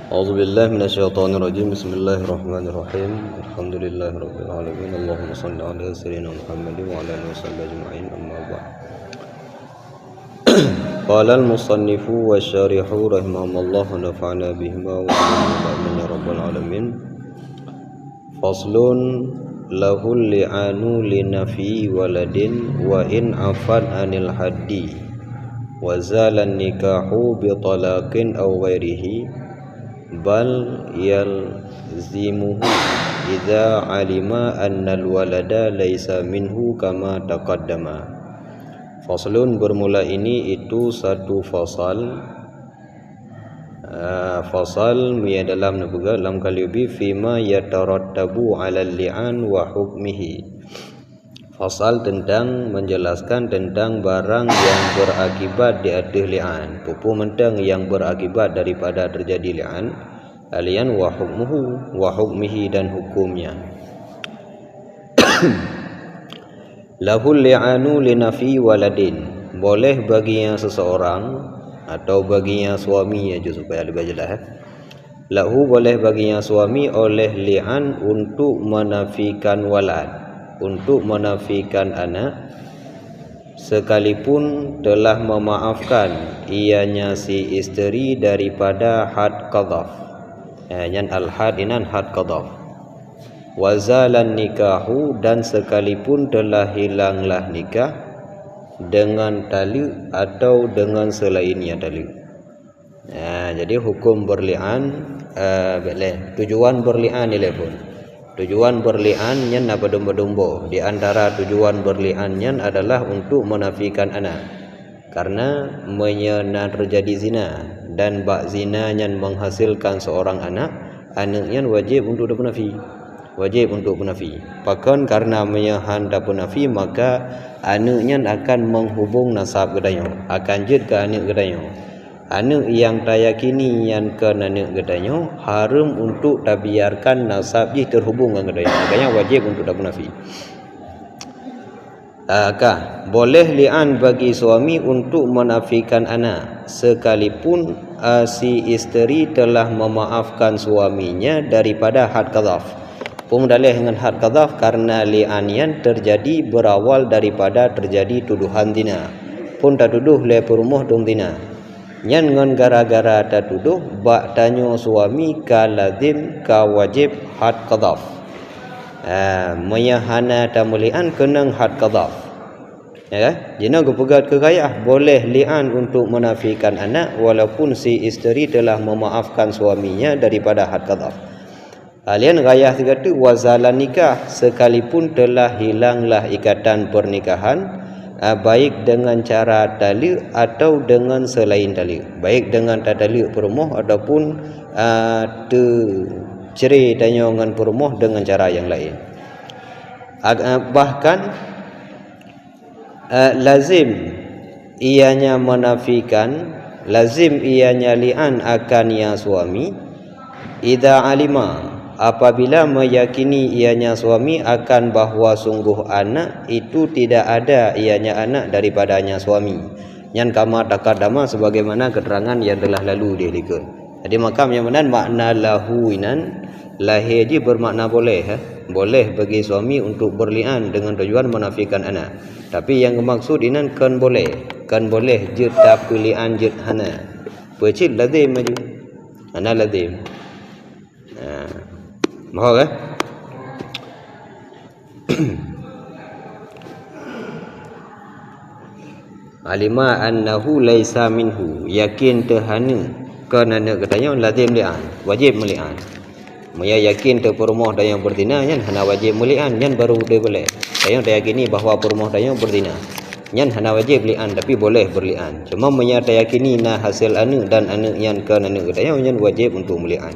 أعوذ بالله من الشيطان الرجيم. بسم الله الرحمن الرحيم. الحمد لله رب العالمين. اللهم صل على سيدنا محمد وعلى آله وصحبه أجمعين. أما بعد. قال المصنف والشارح رحمهم الله ونفعنا بهما وعلمنا يا رب العالمين. فصل له اللعان لنفي ولد وإن عفت عن الحد وزال النكاح بطلاق أو غيره بل يلزمه إذا علم أن الولد ليس منه كما تقدم. Faslun bermula ini itu satu fasal. Fasal ia dalam nabuga dalam kaliubi fima yatarattabu 'ala al-li'an wa hukmihi. Fasal tentang menjelaskan tentang barang yang berakibat di atas li'an, pupu mentang yang berakibat daripada terjadi li'an, alian wa hukmuhu wa hukmihi dan hukumnya. Lahul li'anu linafi waladin, boleh baginya seseorang atau baginya suami aja supaya lebih jelas. Lahu boleh baginya suami oleh li'an untuk menafikan walad, untuk menafikan anak, sekalipun telah memaafkan ianya si isteri daripada had qadhaf. Yang al-had inan had qadhaf. Wazalan nikahu, dan sekalipun telah hilanglah nikah dengan tali atau dengan selainnya tali. Jadi hukum berli'an, tujuan berli'an ni pun. Tujuan berli'an nyan apa domba-domba. Di antara tujuan berli'an nyan adalah untuk menafikan anak. Karena menyana terjadi zina dan bak zina nyan menghasilkan seorang anak, anaknya wajib untuk dipenafi. Wajib untuk penafi. Bahkan karena menyahan dan penafi, maka anaknya akan menghubung nasab gedanya, akan jid ke anak gedanya. Anak yang tayakini yang ke anak gedanya haram untuk tabiarkan nasab ji terhubung dengan gedanya. Makanya wajib untuk tak penafi. Boleh li'an bagi suami untuk menafikan anak, sekalipun si isteri telah memaafkan suaminya daripada had qadhaf. Dalih dengan had qadhaf karena li'anian terjadi berawal daripada terjadi tuduhan zina. Pun tak tuduh le perumuh dong zina. Nyan ngan gara-gara tak tuduh bak tanyo suami ka lazim ka wajib had qadhaf. Mayahana tamulian kenang had qadhaf. Ya, jina kepegat kekayah boleh li'an untuk menafikan anak walaupun si isteri telah memaafkan suaminya daripada had qadhaf. Alian gayah kata wazalan nikah, sekalipun telah hilanglah ikatan pernikahan, baik dengan cara tali atau dengan selain tali, baik dengan tali perumuh ataupun cerai dengan perumuh dengan cara yang lain. Bahkan lazim ianya menafikan, lazim ianya li'an akan ya suami idza alima, apabila meyakini ianya suami akan bahawa sungguh anak itu tidak ada ianya anak daripadanya suami. Yang kama takadama sebagaimana keterangan yang telah lalu dihlikun. Jadi makam yang benar makna lahu inan lahir je bermakna boleh. Boleh bagi suami untuk berli'an dengan tujuan menafikan anak. Tapi yang maksud inan kan boleh. Kan boleh je tak li'an je hana. Pecil lazim maju. Ana lazim. Mahal alima annahu laisa minhu, yakin tehana kerana katanya lazim li'an, wajib meli'an. Maya yakin te perumuh dan yang berzina nyan hana wajib meli'an, nyan baru dia boleh. Saya tak yakini bahawa perumuh dan yang berzina nyan hana wajib li'an tapi boleh berli'an. Cuma maya tak yakini na hasil anak dan anak yang kerana katanya nyan wajib untuk meli'an.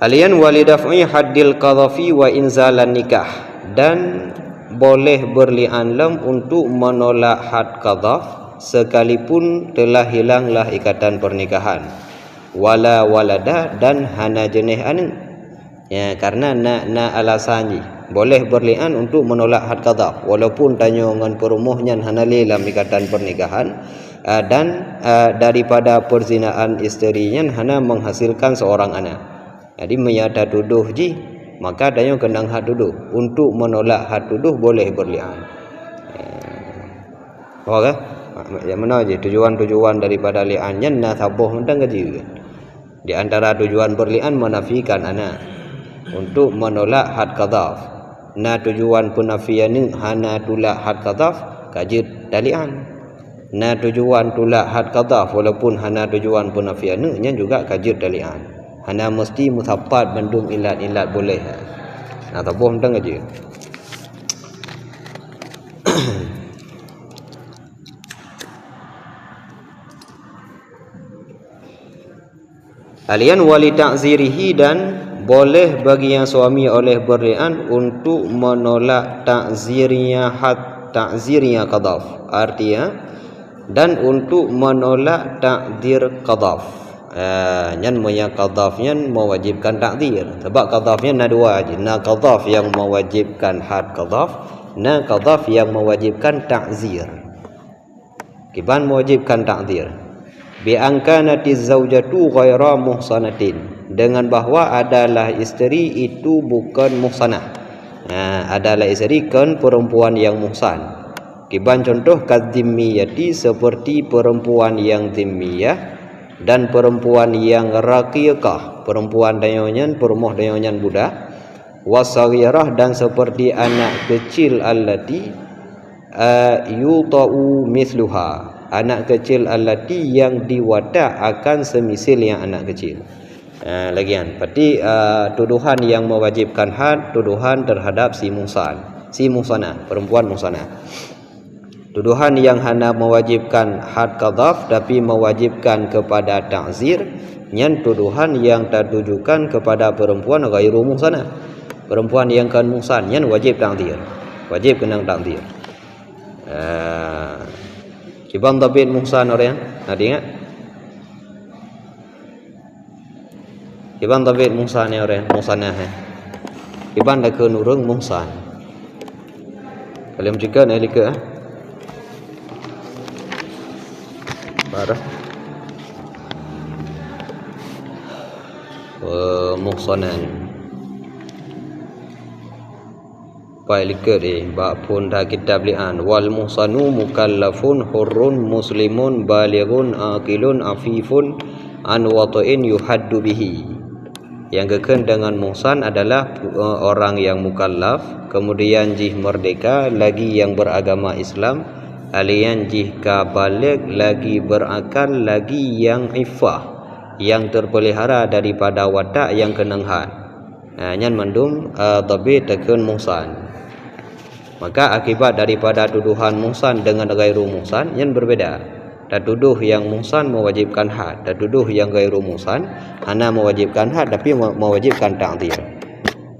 Alian walidaf'i haddil qadhafi wa inzalan nikah, dan boleh berli'an lam untuk menolak had qadhaf sekalipun telah hilanglah ikatan pernikahan. Wala walada, dan hana jenis anak. Ya, karena na alasan boleh berli'an untuk menolak had qadhaf walaupun tanya dengan perumuhnya hana dalam ikatan pernikahan, dan daripada perzinaan isterinya hana menghasilkan seorang anak. Jadi menyata tuduh ji, maka dayo kena had tuduh. Untuk menolak had tuduh boleh berlian. Okey. Yang mana je tujuan-tujuan daripada li'annya na tabuh mentang gaji. Di antara tujuan berlian menafikan anak, untuk menolak had qadhaf. Na tujuan penafian ni hana tolak had qadhaf kajid dalian. Na tujuan tolak had qadhaf walaupun hana tujuan penafian ni nya juga kajid dalian. Hana mesti muthabat bandung ilat-ilat boleh. Nah tabuh mentang gaji. Alian wali ta'zirihi, dan boleh bagi yang suami oleh berlian untuk menolak ta'zirnya had ta'zirnya qadhaf. Artinya dan untuk menolak takdir qadhaf. Nyan moya qadhafnya mewajibkan takdir. Sebab qadhafnya ada dua aja. Na qadhaf yang mewajibkan had qadhaf, na qadhaf yang mewajibkan ta'zir. Kiban mewajibkan takdir. Bi ankanatiz zaujatu ghaira muhsanatin, dengan bahawa adalah isteri itu bukan muhsanah. Adalah isteri kan perempuan yang muhsan. Kiban contoh kadhimmiyati, seperti perempuan yang dhimmiyah dan perempuan yang raqiqah, perempuan dayonyan permoh dayonyan budak, wasaghirah, dan seperti anak kecil allati yuta'u mithluha, anak kecil allati yang diwada akan semisil yang anak kecil. Lagian berarti tuduhan yang mewajibkan had, tuduhan terhadap si muhsanah, perempuan muhsanah. Tuduhan yang hanya mewajibkan had qadhaf tapi mewajibkan kepada ta'zir, nyan tuduhan yang tertujukan kepada perempuan ghairu muhsanah, perempuan yang kan muhsan, nyan wajib ta'zir, wajib kena ta'zir. Kiban tabit muhsan orang ada ingat? Kiban tabit muhsan orang muhsanah. Kiban dak ke nurung muhsan. Kalian juga nak lika marah muhsanan Pailike bab pun dah kitab li'an. Wal muhsanu mukallafun hurrun muslimun balighun aqilun afifun an wata'in yuhaddu bihi. Yang keken dengan muhsan adalah orang yang mukallaf, kemudian jih merdeka, lagi yang beragama Islam, alian jih ka baligh, lagi berakal, lagi yang iffah, yang terpelihara daripada watak yang kenang had. Nyan mandum tabit tekun muhsan. Maka akibat daripada tuduhan muhsan dengan ghairu muhsan yang berbeza. Dan tuduh yang muhsan mewajibkan had, dan tuduh yang ghairu muhsan hanya mewajibkan had tapi mewajibkan ta'zir.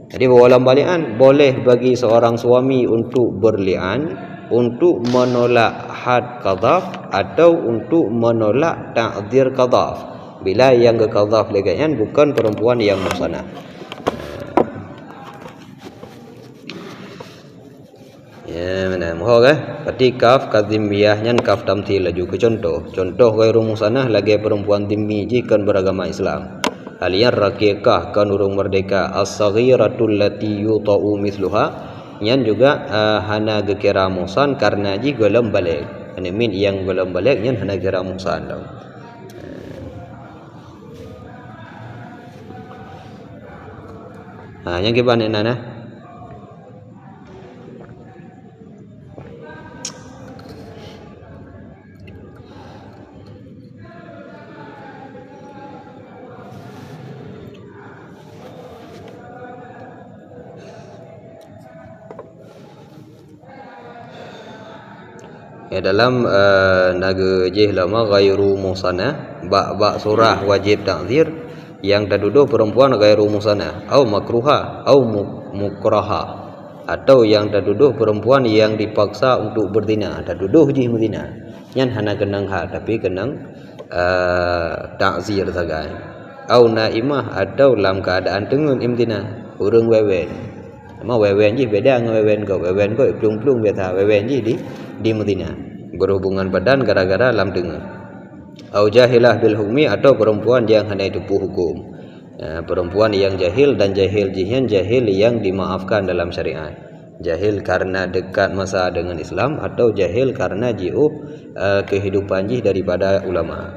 Jadi walam balian boleh bagi seorang suami untuk berlian, untuk menolak had qadhaf atau untuk menolak ta'zir qadhaf bila yang ke qadhaf legayan bukan perempuan yang muhsanah. Ya mana mohon berarti kaf kadhimmiyah nyan kaf tamthil laju ke contoh ghairu muhsanah lagi perempuan dhimmi jikan beragama Islam, alian raqiqah kan urung merdeka, as-saghiratul lati yuta'u mithluha nyan juga hana gekira muhsan karena ji golem balik. Ini min yang golem balik nyan hana kira muhsan dah. Yang gimana nana? Dalam naga jih lama ghairu muhsanah bak surah wajib ta'zir yang tertuduh perempuan ghairu muhsanah au makruha au mukraha, atau yang tertuduh perempuan yang dipaksa untuk berzina, tertuduh jih berzina nyan hana kenang ha tapi kenang ta'zir sagai, au naimah atau dalam keadaan tengun imtina urang wewen. Ama wewen ji beda dengan wewen ko plung-plung biasa wewen ji di Madinah. berhubungan badan gara-gara lam dengar. Au jahilah bil hukmi, atau perempuan yang hanya tupu hukum. Perempuan yang jahil, dan jahil jihan jahil yang dimaafkan dalam syariat. Jahil karena dekat masa dengan Islam, atau jahil karena jauh kehidupan jih daripada ulama.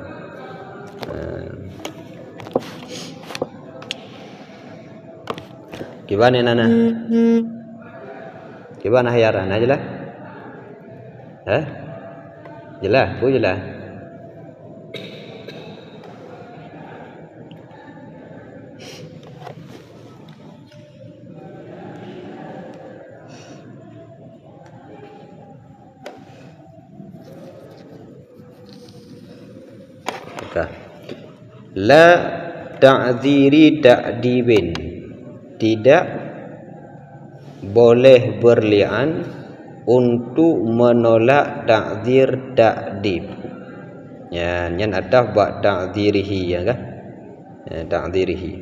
Gimana nana? Gimana hayaran aja lah? Jelas, bu jelas. La ta'dziri ta'dibin, tidak boleh berlian untuk menolak ta'dzir ta'dib. Ya, yang atas buat ta'dzirihi, ya kan? Ta'dzirihi.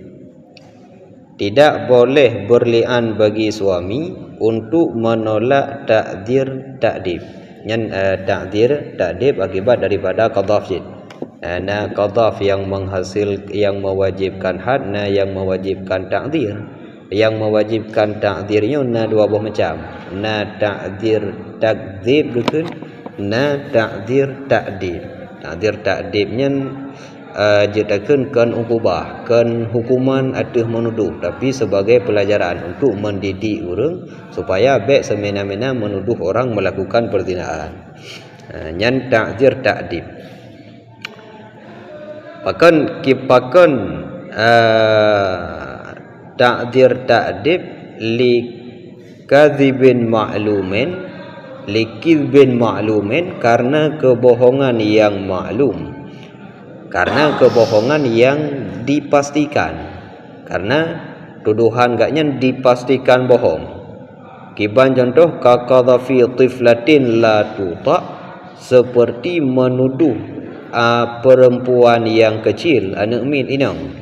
Tidak boleh berlian bagi suami untuk menolak ta'dzir ta'dib. Yang ta'dzir ta'dib akibat daripada qadhaf jid. Na qadhaf yang mewajibkan had, na yang mewajibkan ta'dzir. Yang mewajibkan ta'dzirnya na dua buah macam. Na ta'dzir takdzib bukan, na ta'dzir ta'dib. Ta'dzir ta'dibnya jetakan kan ukubah, kan hukuman atau menuduh, tapi sebagai pelajaran untuk mendidik orang supaya baik semena-mena menuduh orang melakukan perzinaan. Yang ta'dzir ta'dib. Pakan kipakan ta'dzir ta'dib li kadzibin ma'lumin, likidbin ma'lumin, karena kebohongan yang maklum, karena kebohongan yang dipastikan, karena tuduhan gaknya dipastikan bohong. Kiban contoh kaqadhafi tiflatin la tuta, seperti menuduh perempuan yang kecil, anak min inang,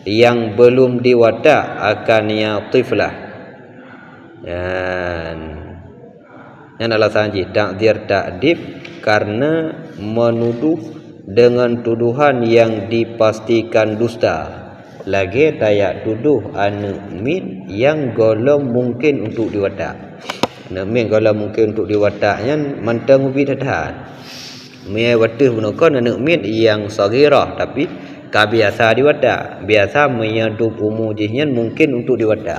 yang belum diwada akannya tiflah. Dan alasan ta'dzir ta'dib karena menuduh dengan tuduhan yang dipastikan dusta. Lagi tayak tuduh anak min yang golong mungkin untuk diwada. Anak min golong mungkin untuk diwadanya mentang ubi dadah. Mia watih menukar anak min yang sagirah tapi kabiasa diwada. Biasa menyadub umur jihnya mungkin untuk diwada.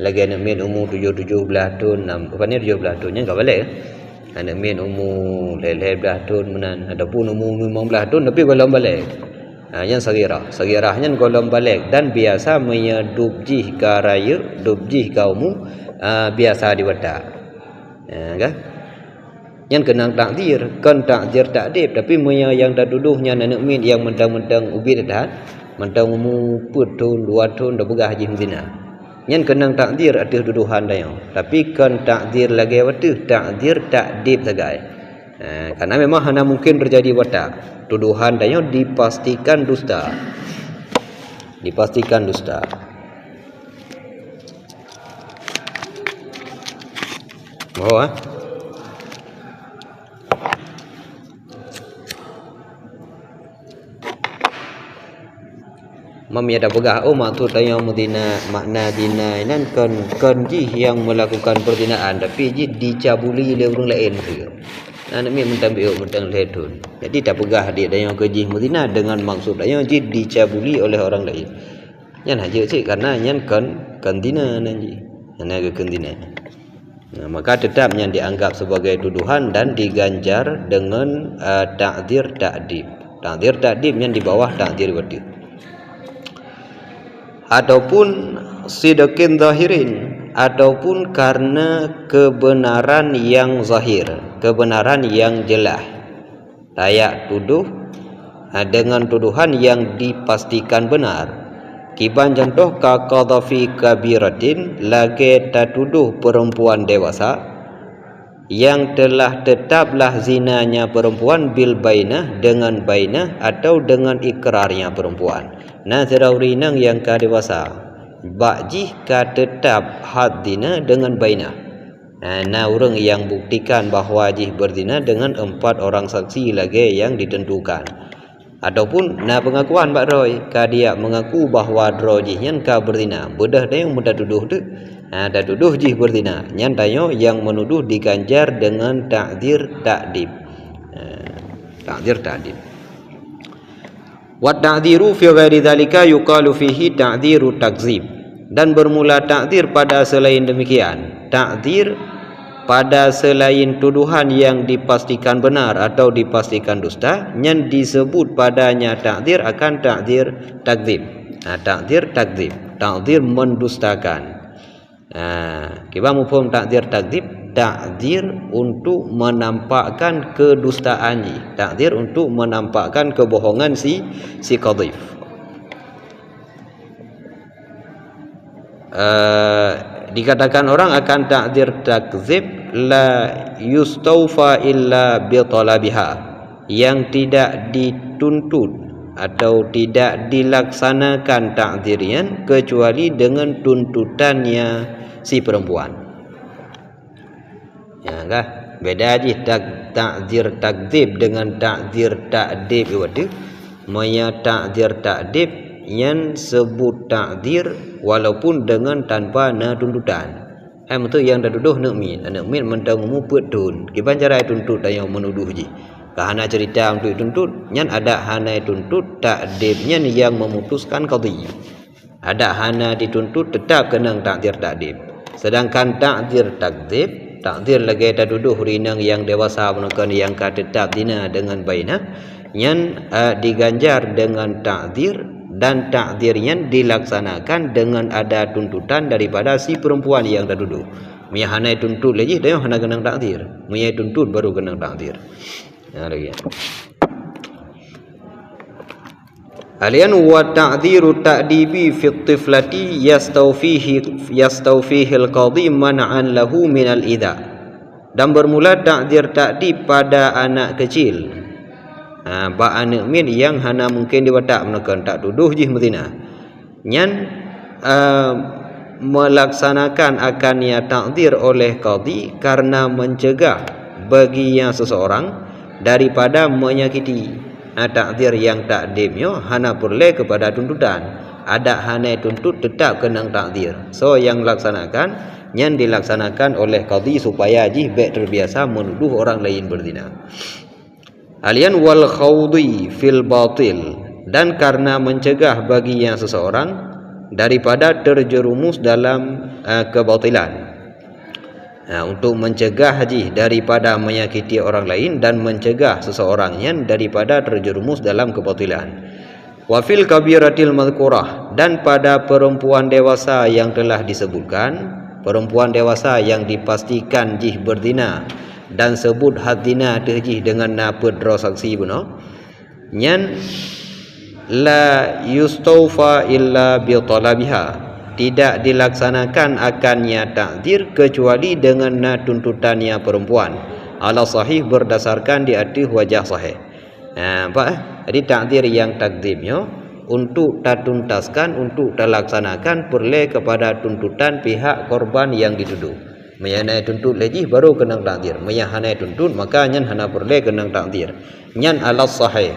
Lagi anak min umur 17 tahun, apa ni 17 tahunnya enggak boleh. Anak min umur 11 tahun menan, adapun umur 15 tahun tapi golong balik. Yang sagirahnya golong balik, dan biasa menyadub jih ka raya, dub jih ka umur biasa diwada. Kan? Yang kena takdir, kan takdir takdib, tapi yang dah duduhnya anak min yang mentang-mentang ubi dah, mentang umur 4 tahun 2 tahun dah begah haji zina. Yang kena takdir ada duduhan dah, tapi kan takdir lagi waktu takdir takdib sagai. Karena memang hanya mungkin terjadi watak tuduhan dah dipastikan dusta. Dipastikan dusta. Oh, Mami ada pegah. Oh, maksud yang mudina makna dina ini kan jih yang melakukan perzinaan tapi jih dicabuli oleh orang lain tu. Anak mi mentang biuk mentang ledun. Jadi tak pegah dia yang ke jih mudina dengan maksud yang jih dicabuli oleh orang lain. Yang aja sih karena yang kan dina nanti. Yang ke dina. Nah, maka tetap yang dianggap sebagai tuduhan dan diganjar dengan takdir takdib. Takdir takdib yang di bawah takdir wadib. Ataupun sidakin zahirin, ataupun karena kebenaran yang zahir, kebenaran yang jelas. Tayak tuduh dengan tuduhan yang dipastikan benar. Kiban contoh kaqadhafi kabiratin, lagi tatuduh perempuan dewasa yang telah tetaplah zinanya perempuan bil bainah, dengan bainah atau dengan ikrarnya perempuan. Nah, serawrinang yang ka dewasa bakjih ka tetap had dina dengan bainah. Nah orang yang buktikan bahawa jih berzina dengan 4 orang saksi lagi yang ditentukan. Ataupun pengakuan Pak Roy ka dia mengaku bahawa dro jih nyan ka berzina. Bedah dia yang mudah tuduh tu. Dah tuduh jih berzina. Nyan tayo yang menuduh diganjar dengan ta'dzir ta'dib. Ta'dzir ta'dib. Wa ta'dziru fi ghairi dzalika yuqalu fihi ta'dziru takzib. Dan bermula ta'dzir pada selain demikian. Ta'dzir pada selain tuduhan yang dipastikan benar atau dipastikan dusta, yang disebut padanya ta'dzir akan ta'dzir takzib. Ta'dzir takzib, ta'dzir mendustakan. Kita mufhum ta'dzir takzib, ta'dzir untuk menampakkan kedustaan, ta'dzir untuk menampakkan kebohongan si qadhif. Dikatakan orang akan ta'dzir takzib la yustaufa illa bi talabiha, yang tidak dituntut atau tidak dilaksanakan ta'dzirnya kecuali dengan tuntutannya si perempuan. Ya kah? Beda aja ta'dzir takzib dengan ta'dzir ta'dib itu. Maya ta'dzir ta'dib yang sebut ta'dzir walaupun dengan tanpa tuntutan. Betul yang dah tuduh nak min mentang mupetun. Kiban cara tuntut yang menuduh ji. Kahana cerita untuk tuntut, nyan ada hana tuntut ta'dibnya yang memutuskan qadhi. Ada hana dituntut tetap kena ta'dzir ta'dib. Sedangkan ta'dzir takzib, ta'dzir lagi dah tuduh rinang yang dewasa menekan yang ka tetap dina dengan bainah, nyan diganjar dengan ta'dzir. Dan ta'dzirnya dilaksanakan dengan ada tuntutan daripada si perempuan yang dah duduk. Mia hanai tuntut lagi dia hana kena ta'dzir. Mia tuntut baru kena ta'dzir. Lagi. Alian wa ta'dziru ta'dibi fi tiflati yastawfihi al-qadhi man'an lahu min al-idha. Dan bermula ta'dzir ta'dib pada anak kecil. Ba anak min yang hana mungkin diwatak menekan tak tuduh jih berzina. Nyan melaksanakan akannya ta'dzir oleh qadhi karena mencegah baginya seseorang daripada menyakiti. Ta'dzir yang ta'dibnya hana perle kepada tuntutan. Ada hana tuntut tetap kena ta'dzir. So yang laksanakan nyan dilaksanakan oleh qadhi supaya jih baik terbiasa menuduh orang lain berzina. Alian wal khawdi fil batil, dan karena mencegah baginya seseorang daripada terjerumus dalam kebatilan. Untuk mencegah daripada menyakiti orang lain dan mencegah seseorangnya daripada terjerumus dalam kebatilan. Wa fil kabiratil madhkurah, dan pada perempuan dewasa yang telah disebutkan, perempuan dewasa yang dipastikan jih berzina dan sebut hadina terjih dengan pedro saksi benar, nyan la yustaufa illa bi talabiha, tidak dilaksanakan akannya ta'dzir kecuali dengan tuntutannya perempuan, ala sahih berdasarkan di atas wajah sahih. Jadi ta'dzir yang takzibnya untuk tatuntaskan, untuk terlaksanakan perle kepada tuntutan pihak korban yang dituduh. Maya tuntut lagi baru kena ta'dzir. Maya hana tuntut maka nyan hana perle kena ta'dzir. Nyan ala sahih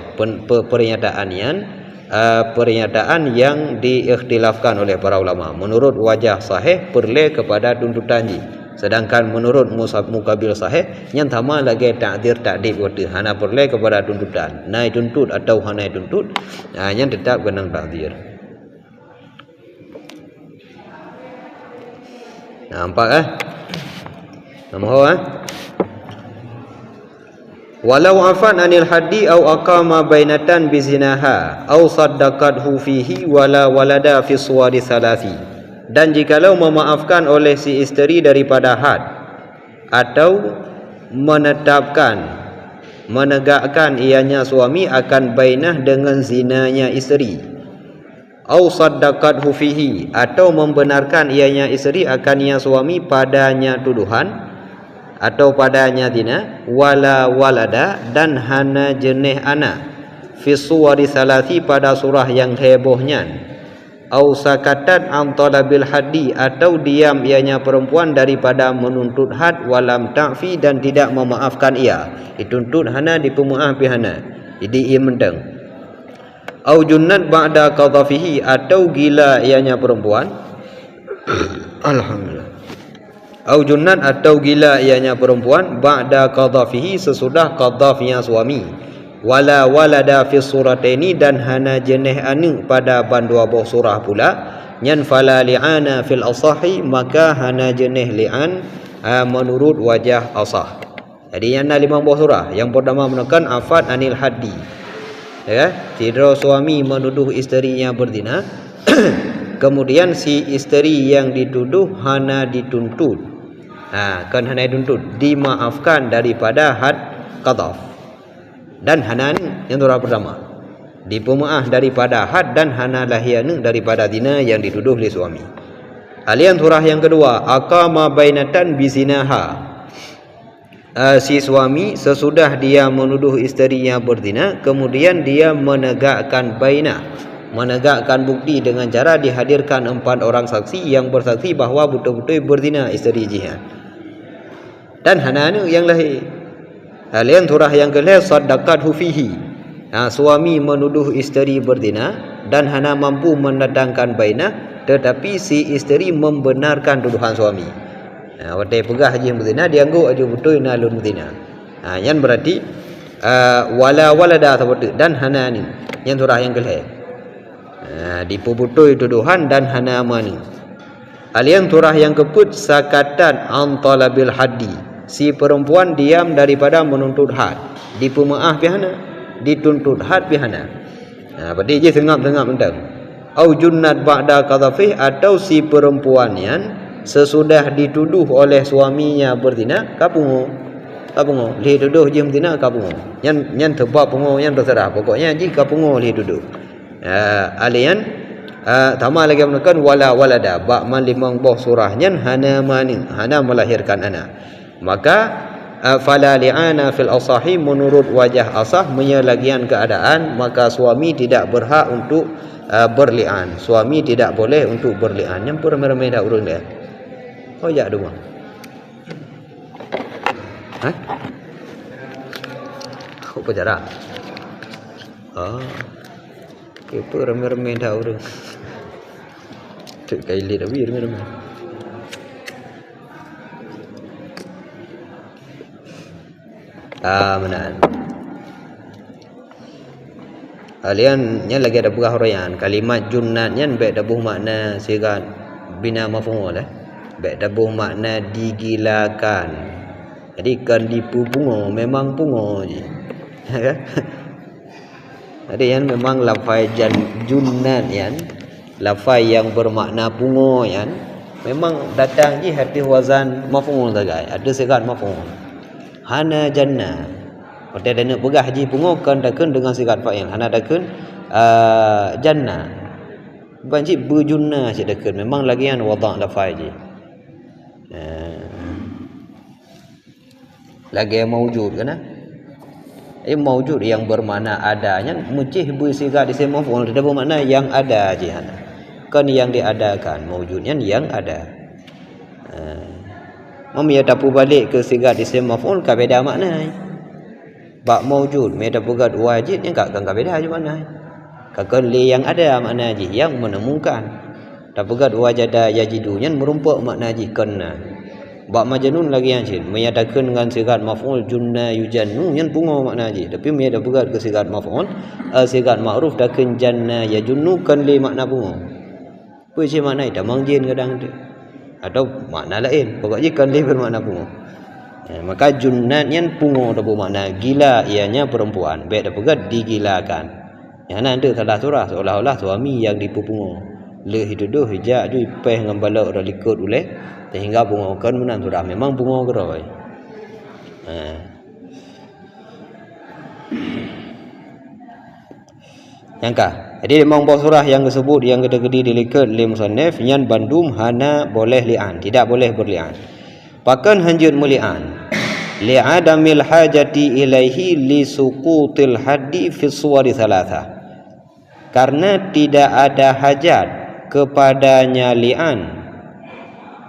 pernyataan yang diikhtilafkan oleh para ulama. Menurut wajah sahih perle kepada tuntutan ji. Sedangkan menurut mukabil sahih nyan sama lagi ta'dzir ta'dib waktu hana perle kepada tuntutan. Nai tuntut atau hana tuntut nyan tetap kena ta'dzir. Nampak Walau afan anil haddi au aqama bainatan bizinaha au saddaqathu fihi wala walada fi suwari salasi. Dan jikalau memaafkan oleh si isteri daripada had atau menegakkan ianya suami akan bainah dengan zinanya isteri, au saddaqathu fihi, atau membenarkan ianya isteri akan ia suami padanya tuduhan atau padanya zina, wala walada, dan hana jenih anak, fi suwari salasi pada surah yang hebohnya, au sakatan an talabil haddi, atau diam ianya perempuan daripada menuntut had, walam ta'fi dan tidak memaafkan ia. Dituntut hana dipemaaf hana. Jadi ia mendeng. Au junnat ba'da qadhafihi, atau gila ianya perempuan. Alhamdulillah. Au junnat, atau gila ianya perempuan ba'da qadhafihi, sesudah qadhafnya suami. Wala walada fi surataini, dan hana jeneh anu pada bandua buah surah pula. Nyan fala li'ana fil asahi, maka hana jeneh li'an menurut wajah asah. Jadi yang 5 buah surah. Yang pertama menekan afad anil haddi, ya, tidak suami menuduh isterinya berzina. Kemudian si isteri yang dituduh hana dituntut, kan hana dituntut dimaafkan daripada had qadhaf. Dan hana yang surah pertama dipemaaf daripada had, dan hana lahian daripada zina yang dituduh oleh suami. Alian surah yang kedua, aqama bainatan bizinaha. Si suami sesudah dia menuduh isterinya berzina, kemudian dia menegakkan bainah, menegakkan bukti dengan cara dihadirkan 4 orang saksi yang bersaksi bahawa betul-betul berzina isteri jihad. Dan hana yang lahir. Alian surah yang kelima, saddaqathu fihi. Suami menuduh isteri berzina dan hana mampu mendatangkan bainah, tetapi si isteri membenarkan tuduhan suami. Wadai pegah haji berzina, dianggap aja betul nalun berzina. Yang berarti wala walada seperti, dan hana ni yang surah yang kelima. Dipubutui tuduhan dan hana amani. Alian surah yang keput, sakatan an talabil haddi. Si perempuan diam daripada menuntut had, dipemaaf bihana, dituntut had bihana. Berarti je sengap-sengap mentang. Au junnat ba'da qadhafih, atau si perempuan yang sesudah dituduh oleh suaminya berzina kapungo. Kapungo li tuduh je berzina kapungo. Yang tebak pungo yang terserah, pokoknya ji kapungo li tuduh. Alian tama lagi menekan wala walada, ba man 5 buah surahnya hana mani, hana melahirkan anak. Maka fala li'ana fil asahi, menurut wajah asah menyelagian keadaan, maka suami tidak berhak untuk berli'an. Suami tidak boleh untuk berli'an. Yang pun ramai-ramai dah urun dia. Oh ya dua. Apa cara? Itu ramai-ramai dah urun. Tak kailit abi ramai-ramai. Menan. Alian nya lagi ada buah huraian. Kalimat junnat nya baik dabuh makna sigat bina maf'ul baik dabuh makna digilakan. Jadi kan dipungo memang pungo je. Jadi yang memang lafaz junnat yang lafaz yang bermakna pungo yang memang datang je hati wazan maf'ul saja. Ada sigat maf'ul. Hana jannah. Pada dana pegah haji pungo kan dakun dengan sigat fa'il. Hana dakun jannah. Banci berjunna je dakun. Memang lagi yang wada' lafaz je. Lagi yang mawjud kan? Mawjud yang bermakna adanya, mujih bersigat isim maf'ul, tidak bermakna yang ada je hana. Kan yang diadakan, mawjudnya yang ada. Ia dapat balik ke sigat isim maf'ul ka beda makna. Bak mawjud ia dapat buat wajib yang kan beda je makna. Kakon li yang ada makna je yang menemukan. Dapat buat wajada yajidu yang merumpuk makna je kana. Bak majnun lagi yang cin menyatakan dengan sigat maf'ul junna yujannu yang pungo makna je. Tapi ia dapat buat ke sigat maf'ul sigat ma'ruf dakun janna yajunnu kan li makna pungo. Apa je makna dah mangjin kadang tu. Atau makna lain, pokoknya kan dia bermakna pungo. Maka junnat yang pungo ada bermakna gila, ianya perempuan, baik dapat digilakan. Yang nanti salah surah seolah-olah suami yang dipungo. Le hiduduh hijak ju ipeh ngambala ora likut oleh sehingga pungo kan menan surah memang pungo geroi. Yangkah. Jadi memang buah surah yang disebut yang gede-gede dilikat oleh musannif yang bandum hana boleh li'an, tidak boleh berli'an. Pakan hanjut muli'an. Li'adamil hajati ilaihi li suqutil haddi fi suwari thalatha. Karena tidak ada hajat kepadanya li'an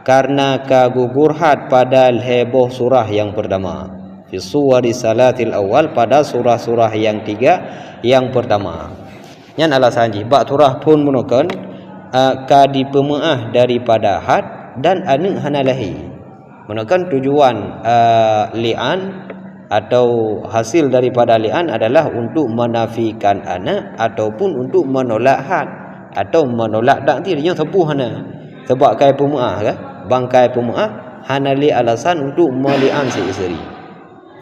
karena kagugur had pada heboh surah yang pertama fi suwari salatil awal pada surah-surah yang 3 yang pertama. Nyan alasan ji bak surah pun menukan ka dipemuah daripada had dan anu hanalahi menukan tujuan li'an atau hasil daripada li'an adalah untuk menafikan anak ataupun untuk menolak had atau menolak takdir yang sepuh hana sebab kai pemuah ke bangkai pemuah hanali alasan untuk meli'an si isteri.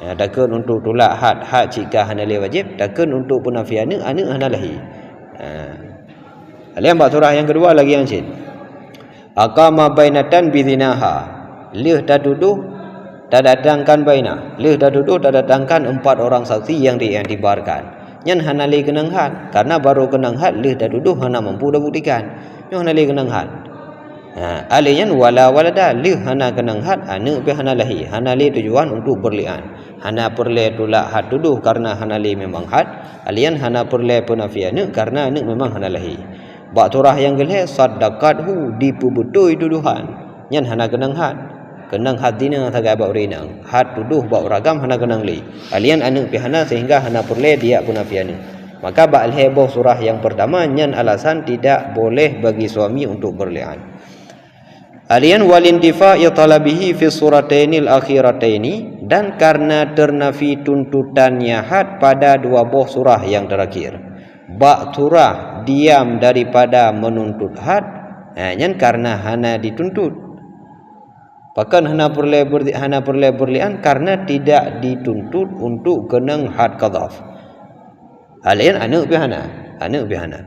Takkan untuk tolak had jika hanali wajib, takkan untuk penafian anak hanalahi. Alian bab surah yang kedua lagi yang cin. Aqama bainatan bizinaha. Lih dah duduk dah datangkan bainah. Lih dah duduk dah datangkan 4 orang saksi yang diiktibarkan. Nyan hanali kenang had karena baru kenang had lih dah duduk hana mampu dah buktikan. Nyan hanali kenang had. Alian wala walada lih hana kenang had anak be hanalahi. Hanali tujuan untuk berlian. Hana perle tolak had tuduh karena hanali memang had. Alian hana perle penafian karena anak memang hanalahi. Bak surah yang geleh sadaqathu dipubutui tuduhan. Nyan hana kenang had. Kenang had dina tagai bak urinang. Had tuduh bak uragam hana kenang li. Alian anak be hana sehingga hana perle dia penafian. Maka bak heboh surah yang pertama nyan alasan tidak boleh bagi suami untuk berlian. Alian walintifa'i talabihi fi suratainil akhirataini dan karena ternafi tuntutannya had pada 2 buah surah yang terakhir. Bak surah diam daripada menuntut had nyan karena hana dituntut. Bahkan hana perle berlian karena tidak dituntut untuk kenang had qadhaf. Alian anak bihana.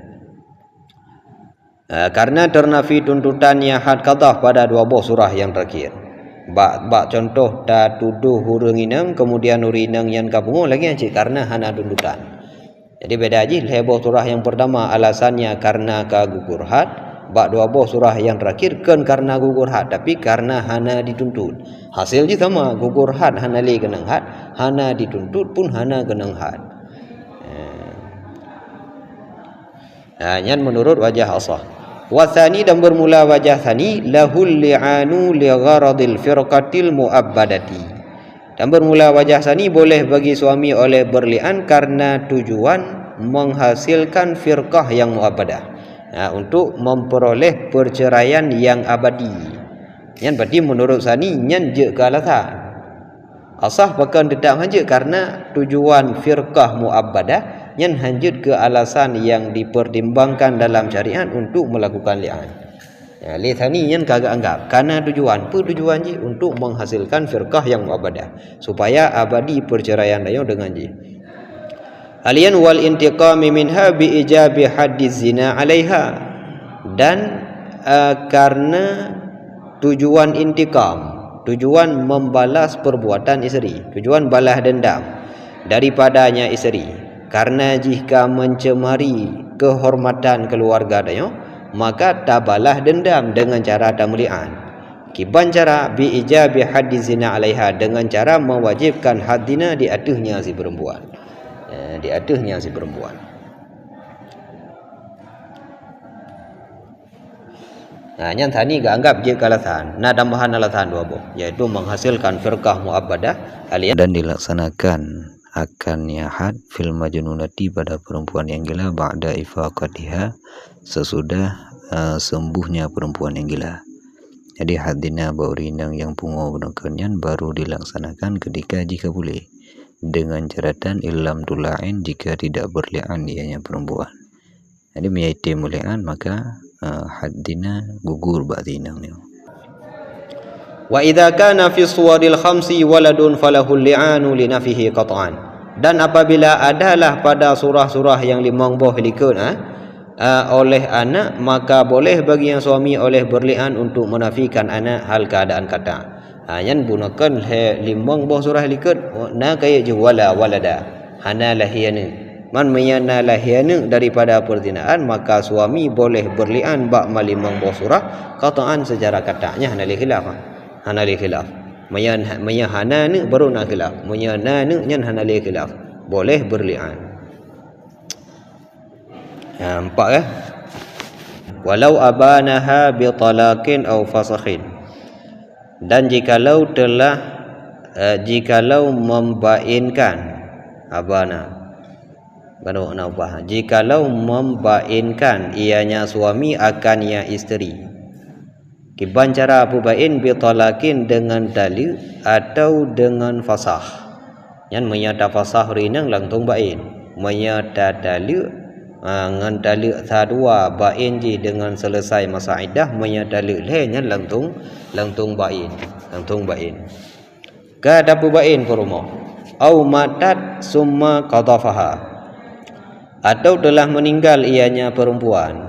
Karena ternafi tuntutannya had qadhaf pada 2 buah surah yang terakhir. Bak contoh dah tuduh hurenginang kemudian urinang yang kapungu lagi cik karena hana tuntutan. Jadi beda aja heboh surah yang pertama alasannya karena kagugur had, bak 2 buah surah yang terakhir kan karena gugur had tapi karena hana dituntut. Hasil je sama gugur had hana li kenang had, hana dituntut pun hana kenang had. Nyan menurut wajah asah. Wasani dan bermula wajah sani lahul li'anu li gharadil firqatil mu'abbadati. Dan bermula wajah sani boleh bagi suami oleh berlian karena tujuan menghasilkan firqah yang mu'abbadah. Untuk memperoleh perceraian yang abadi. Yang berarti menurut sani nyan je ke alasan. Asah bahkan tidak hanya karena tujuan firqah mu'abbadah yang lanjut ke alasan yang dipertimbangkan dalam syariat untuk melakukan li'an. Li thani yang kagak anggap karena tujuan je untuk menghasilkan firqah yang mu'abbadah supaya abadi perceraian dayo dengan je. Alian wal intiqami minha bi ijabi haddiz zina 'alaiha dan karena tujuan intikam, tujuan membalas perbuatan isteri, tujuan balas dendam daripadanya isteri. Karena jika mencemari kehormatan keluarga dayo, maka tabalah dendam dengan cara tamli'an. Kiban cara bi ijabi haddiz zina 'alaiha dengan cara mewajibkan had zina di atasnya si perempuan. Di atasnya si perempuan. Yang tadi gak anggap je alasan. Nah tambahan alasan 2 buah yaitu menghasilkan firqah mu'abbadah dan dilaksanakan akannya had fil majnunati pada perempuan yang gila ba'da ifaqatiha sesudah sembuhnya perempuan yang gila. Jadi hadina baurinang yang pungo benakannya baru dilaksanakan jika boleh dengan syaratan illam tula'in jika tidak berli'an ianya perempuan. Jadi meyaiti muli'an maka hadina gugur ba'dinang ni. Wa idza kana fi suwaril khamsi waladun falahul li'anu li nafihi qat'an. Dan apabila adalah pada surah-surah yang 5 buah likun oleh anak, maka boleh bagi yang suami oleh berli'an untuk menafikan anak hal keadaan kata. Yang gunakan 5 buah surah likun na kaya je wala walada hana lahiyana. Man mayana lahiyana daripada perzinaan, maka suami boleh berli'an bak 5 buah surah qat'an secara katanya hana li khilaf. Hana li khilaf. Maya hana ni baru nak khilaf. Maya na ni nyan hana li khilaf. Boleh berli'an. 4 walau abanaha bi talaqin aw fasakhin, dan jikalau membainkan abana jikalau membainkan ianya suami akan ia isteri. Kiban cara apa bain bi talaqin dengan dalil atau dengan fasah. Yang menyata fasah rinang langtung bain. Menyata dalil ngan dalil sadua bain ji dengan selesai masa iddah, menyata dalil lainnya langtung bain. Ka dapu bain perumo. Au matat summa qadafaha, atau telah meninggal ianya perempuan,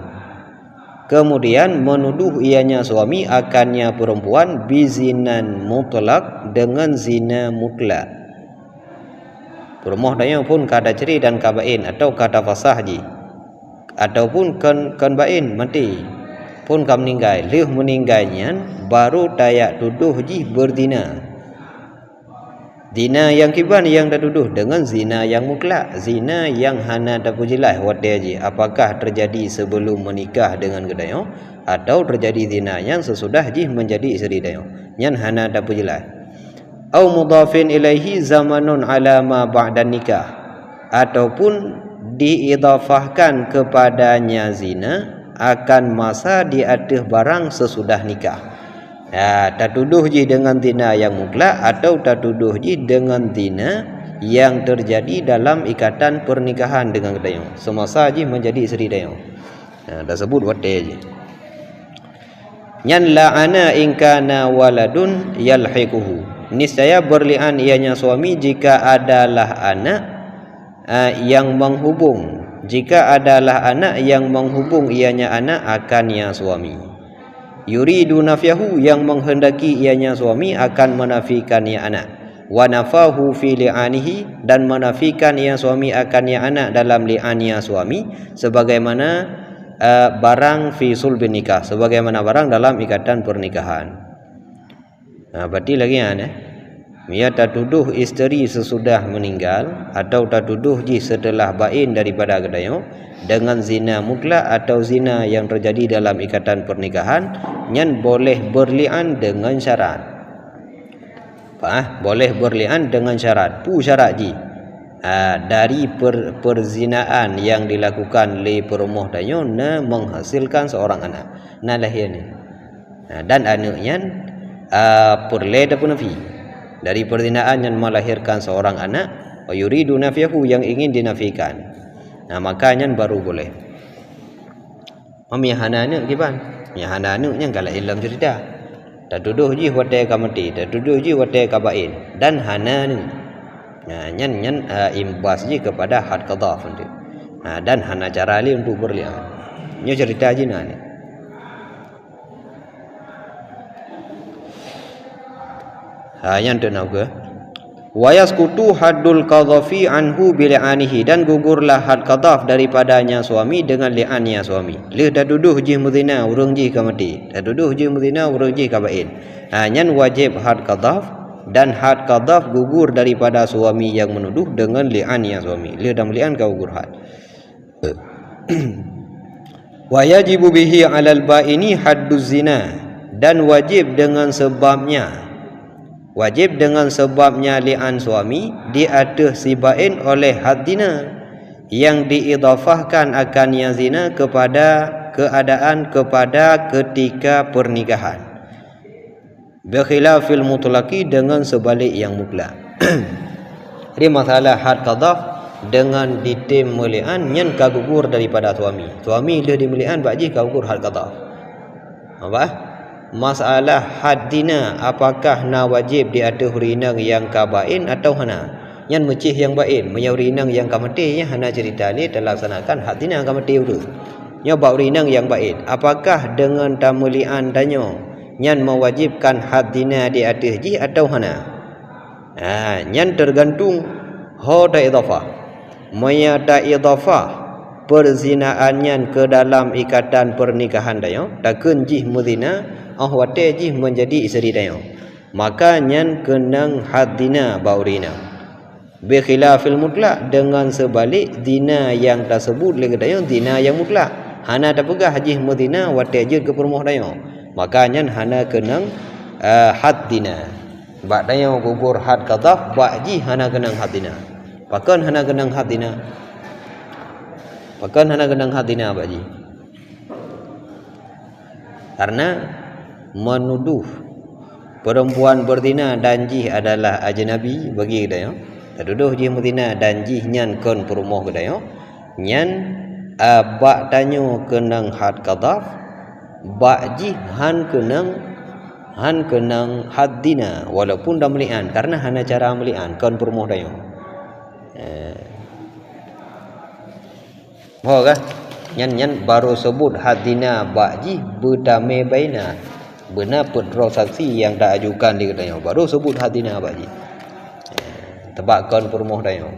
kemudian menuduh ianya suami akannya perempuan bizinan mutlak, dengan zina mutlak. Permoh daya pun kada ceri dan kabain atau kada fasah ji, ataupun kan bain mati pun kam meninggal, leh meninggalnya baru dayak tuduh ji berzina. Zina yang kiban yang dah tuduh dengan zina yang mutlak, zina yang hana dapat jelas wat dia ji apakah terjadi sebelum menikah dengan gedayo atau terjadi zina yang sesudah ji menjadi isteri dayo, yang hana dapat jelas. Au mudhafin ilaihi zamanun ala ma ba'da nikah, ataupun diidhafahkan kepadanya zina akan masa di atas barang sesudah nikah. Tak tuduh ji dengan zina yang mutlak atau tak tuduh ji dengan zina yang terjadi dalam ikatan pernikahan dengan dayo, semasa ji menjadi isteri dayo. Dah sebut wate ji. Nyan la'ana in kana waladun yalhiquhu, niscaya berlian ianya suami jika adalah anak yang menghubung, jika adalah anak yang menghubung ianya anak akannya suami. Yuridu nafyahu, yang menghendaki ianya suami akan menafikan ia anak. Wa nafahu fi li'anihi, dan menafikan ia suami akan ia anak dalam li'annya suami, sebagaimana barang fi sulbin nikah, sebagaimana barang dalam ikatan pernikahan. Berarti lagi ia tak tuduh isteri sesudah meninggal atau tak tuduh ji setelah bain daripada gedayo dengan zina mutlak atau zina yang terjadi dalam ikatan pernikahan, yang boleh berlian dengan syarat. Boleh berlian dengan syarat. Pu syarat ji dari perzinaan yang dilakukan oleh perumoh dayo menghasilkan seorang anak. Lahirnya dan anaknya perle dapun nafi dari perzinaan yang melahirkan seorang anak, wa yuridu nafyahu, yang ingin dinafikan. Makanya baru boleh. Memihana anak kiban, mihana anaknya kalau ilam cerita. Tak tuduh ji wate ka mati, tak tuduh ji wate ka bain, dan hana ni. Nyan imbas ji kepada had qadha nanti. Dan hana cara li untuk berlian. Nya cerita ji ni. Yang tenau ke wa yasqutu haddul qadhafi anhu bi li'anihi, dan gugurlah had qadhaf daripadanya suami dengan li'annya suami. Leh dah tuduh ji muzina urang ji ka mati, dah tuduh ji muzina urang ji ka bain. Nyan wajib had qadhaf, dan had qadhaf gugur daripada suami yang menuduh dengan li'annya suami. Leh dah meli'an ka gugur had. Wa yajibu bihi 'alal ba'ini hadduz zina, dan wajib dengan sebabnya li'an suami di atas si bain oleh had zina yang diidhafahkan akannya zina kepada keadaan kepada ketika pernikahan. Bikhilafil mutlaqi, dengan sebalik yang mutlak. Jadi masalah had qadhaf dengan ditim melian nyen kagugur daripada suami. Suami dah dimelian baji kagugur had qadhaf. Apa? Masalah haddina apakah na wajib di atas rinang yang kabain atau hana, yang mecih yang bain menyau rinang yang kamati, ya hana cerita ni terlaksanakan haddina kamati itu nya bau rinang yang bain, apakah dengan tamulian danyo yang mewajibkan haddina di atas ji atau hana. Yang tergantung hoda idhafah mayada idhafah perzinaannya ke dalam ikatan pernikahan dayo takun jih muzina wate jih menjadi isteri dayo, maka nyan kenang haddina baurina. Bi khilafil mutlak, dengan sebalik zina yang tersebut lagi dayo zina yang mutlak, hana da pegah haji mudina wate je ke permoh dayo makanya hana kenang had dina ba dayo gugur had qadaf ba ji hana kenang had dina pakan hana kenang had dina ba ji karena menuduh perempuan berdina dan jih adalah ajnabi bagi dayo taduduh jih mudina dan jih nyan kon permoh dayo nyan ba tanyo kenang had qadaf ba ji han kenang had dina walaupun dah melian karena hana cara melian kon permoh dayo kah nyan baru sebut had dina ba ji berdamai baina benar pedro saksi yang dah ajukan di dayo baru sebut had dina ba ji tebak kon permoh dayo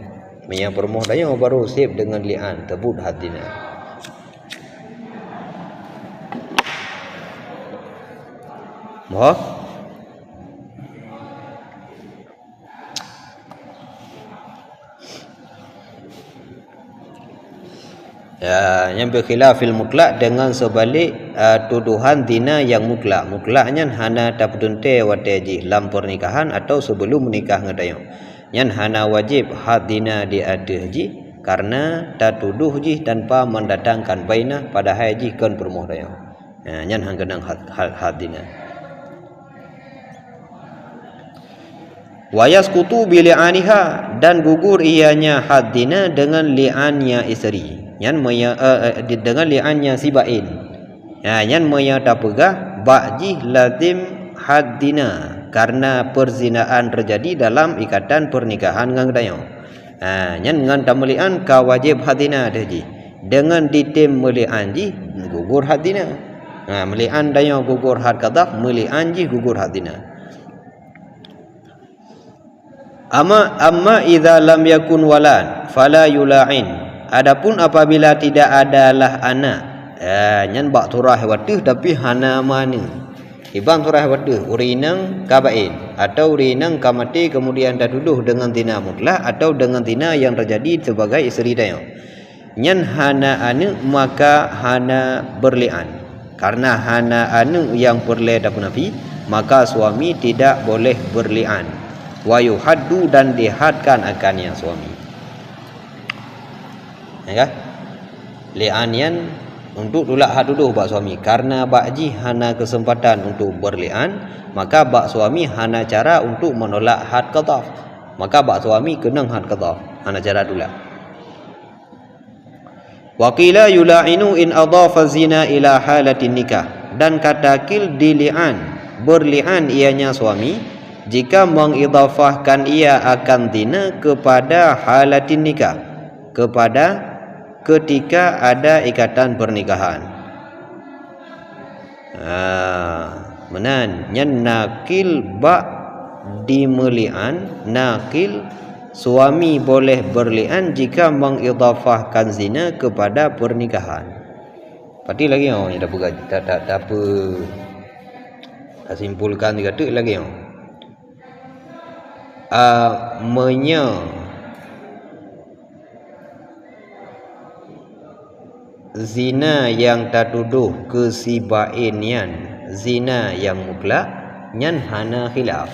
Maya permoh dayo baru sip dengan lian tebut had dina Moh yang berkhilafil mutlak dengan sebalik tuduhan zina yang mutlaknya hana tapdunte wateji lam pernikahan atau sebelum menikah ngadayo nyan hana wajib had dina di adji karena tatuduh ji tanpa mendatangkan bainah pada haji kon permoh dayo nyan hang kenang had dina wayasqutu bi li'aniha dan gugur ianya had dina dengan li'annya isteri nyan maya dengan li'annya si bain nyan maya tapegah ba'ji lazim had dina karena perzinaan terjadi dalam ikatan pernikahan ngang dayo nyan ngan tamlian ka wajib had dina daji dengan ditim melian ji gugur had dina melian dayo gugur had qadaf melian ji gugur had dina amma idza lam yakun walad fala yula'in adapun apabila tidak adalah anak nyan bak turah wadih tapi hana mana ibang turah wadih urinang kabain atau urinang kamati kemudian dah duduk dengan zina mutlak atau dengan zina yang terjadi sebagai isteri dayo nyan hana anu maka hana berlian karena hana anu yang perle dapun nabi maka suami tidak boleh berlian wa yuhaddu dan dihadkan akannya suami ya li'anian untuk tolak haduduh bak suami karena bakji hana kesempatan untuk berli'an maka bak suami hana cara untuk menolak had qadaf maka bak suami kenang had qadaf hana cara tolak wa qila yula'inu in adhafa zina ila halatin nikah dan katakil dili'an berli'an ianya suami jika mengidhafahkan ia akan zina kepada halatin nikah kepada ketika ada ikatan pernikahan menan nyan nakil ba dimelian nakil suami boleh berlian jika mengidhafahkan zina kepada pernikahan pati lagi ni dah apa dah simpulkan dikata lagi zina yang tatuduh kesibainian zina yang mutlak nyan hana khilaf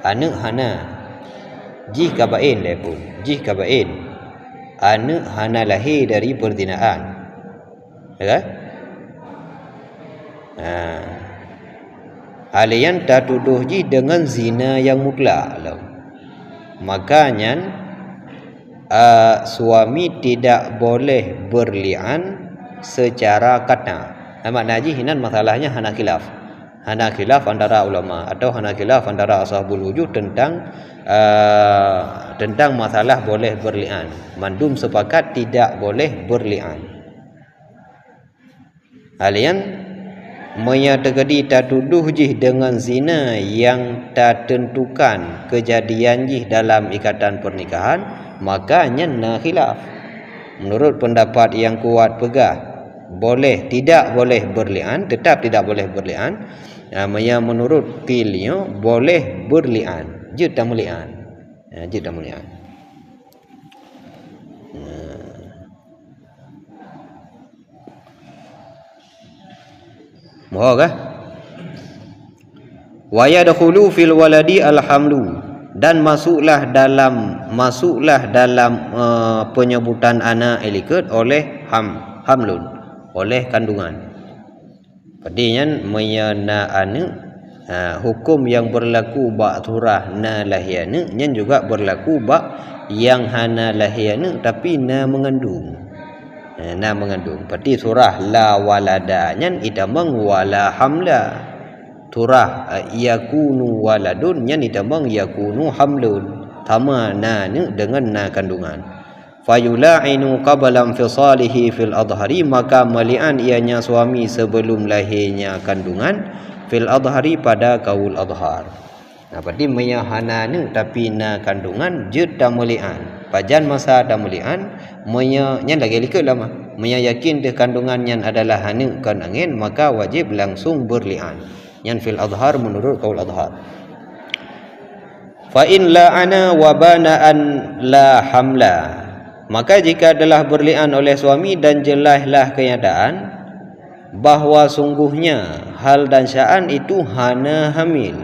anu hana jih kabain lepun jih kabain anu hana lahir dari perzinaan ya alian tatuduh ji dengan zina yang mutlak makanya suami tidak boleh berlian secara kata makna ji hinan masalahnya hana khilaf antara ulama atau hana khilaf antara ashabul wujud tentang masalah boleh berlian mandum sepakat tidak boleh berlian alian maya terjadi tatuduh jih dengan zina yang tak tentukan kejadian jih dalam ikatan pernikahan makanya na khilaf menurut pendapat yang kuat pegah boleh tidak boleh berlian tetap tidak boleh berlian maya menurut pilio boleh berlian jid dan melian Mohon kah? Wa yadkhulu fil waladi alhamlu, dan masuklah dalam penyebutan anak eliket oleh hamlun, oleh kandungan. Artinya menyana anak hukum yang berlaku bak surah na lahiana nyen juga berlaku bak yang hana lahiana tapi na mengandung. Na mengandung. Berarti surah la walada nyen idamang wala hamla. Surah yakunu waladun nyen idamang yakunu hamlun. Tama na dengan na kandungan. Fayula'inu qabla infisalihi fil adhari, maka melian ianya suami sebelum lahirnya kandungan fil adhari pada kaul adhar. Nah, berarti menyahana ni tapi na kandungan je dah melian. Pajan masa dah melian, nyan lagi likut lama. Yakin dia kandungan yang adalah hanu kan angin, maka wajib langsung berlian. Yang fil adhar menurut kaul adhar. Fa in la'ana wa bana an la hamla, maka jika adalah berlian oleh suami dan jelaslah kenyataan bahawa sungguhnya hal dan sya'an itu hana hamil,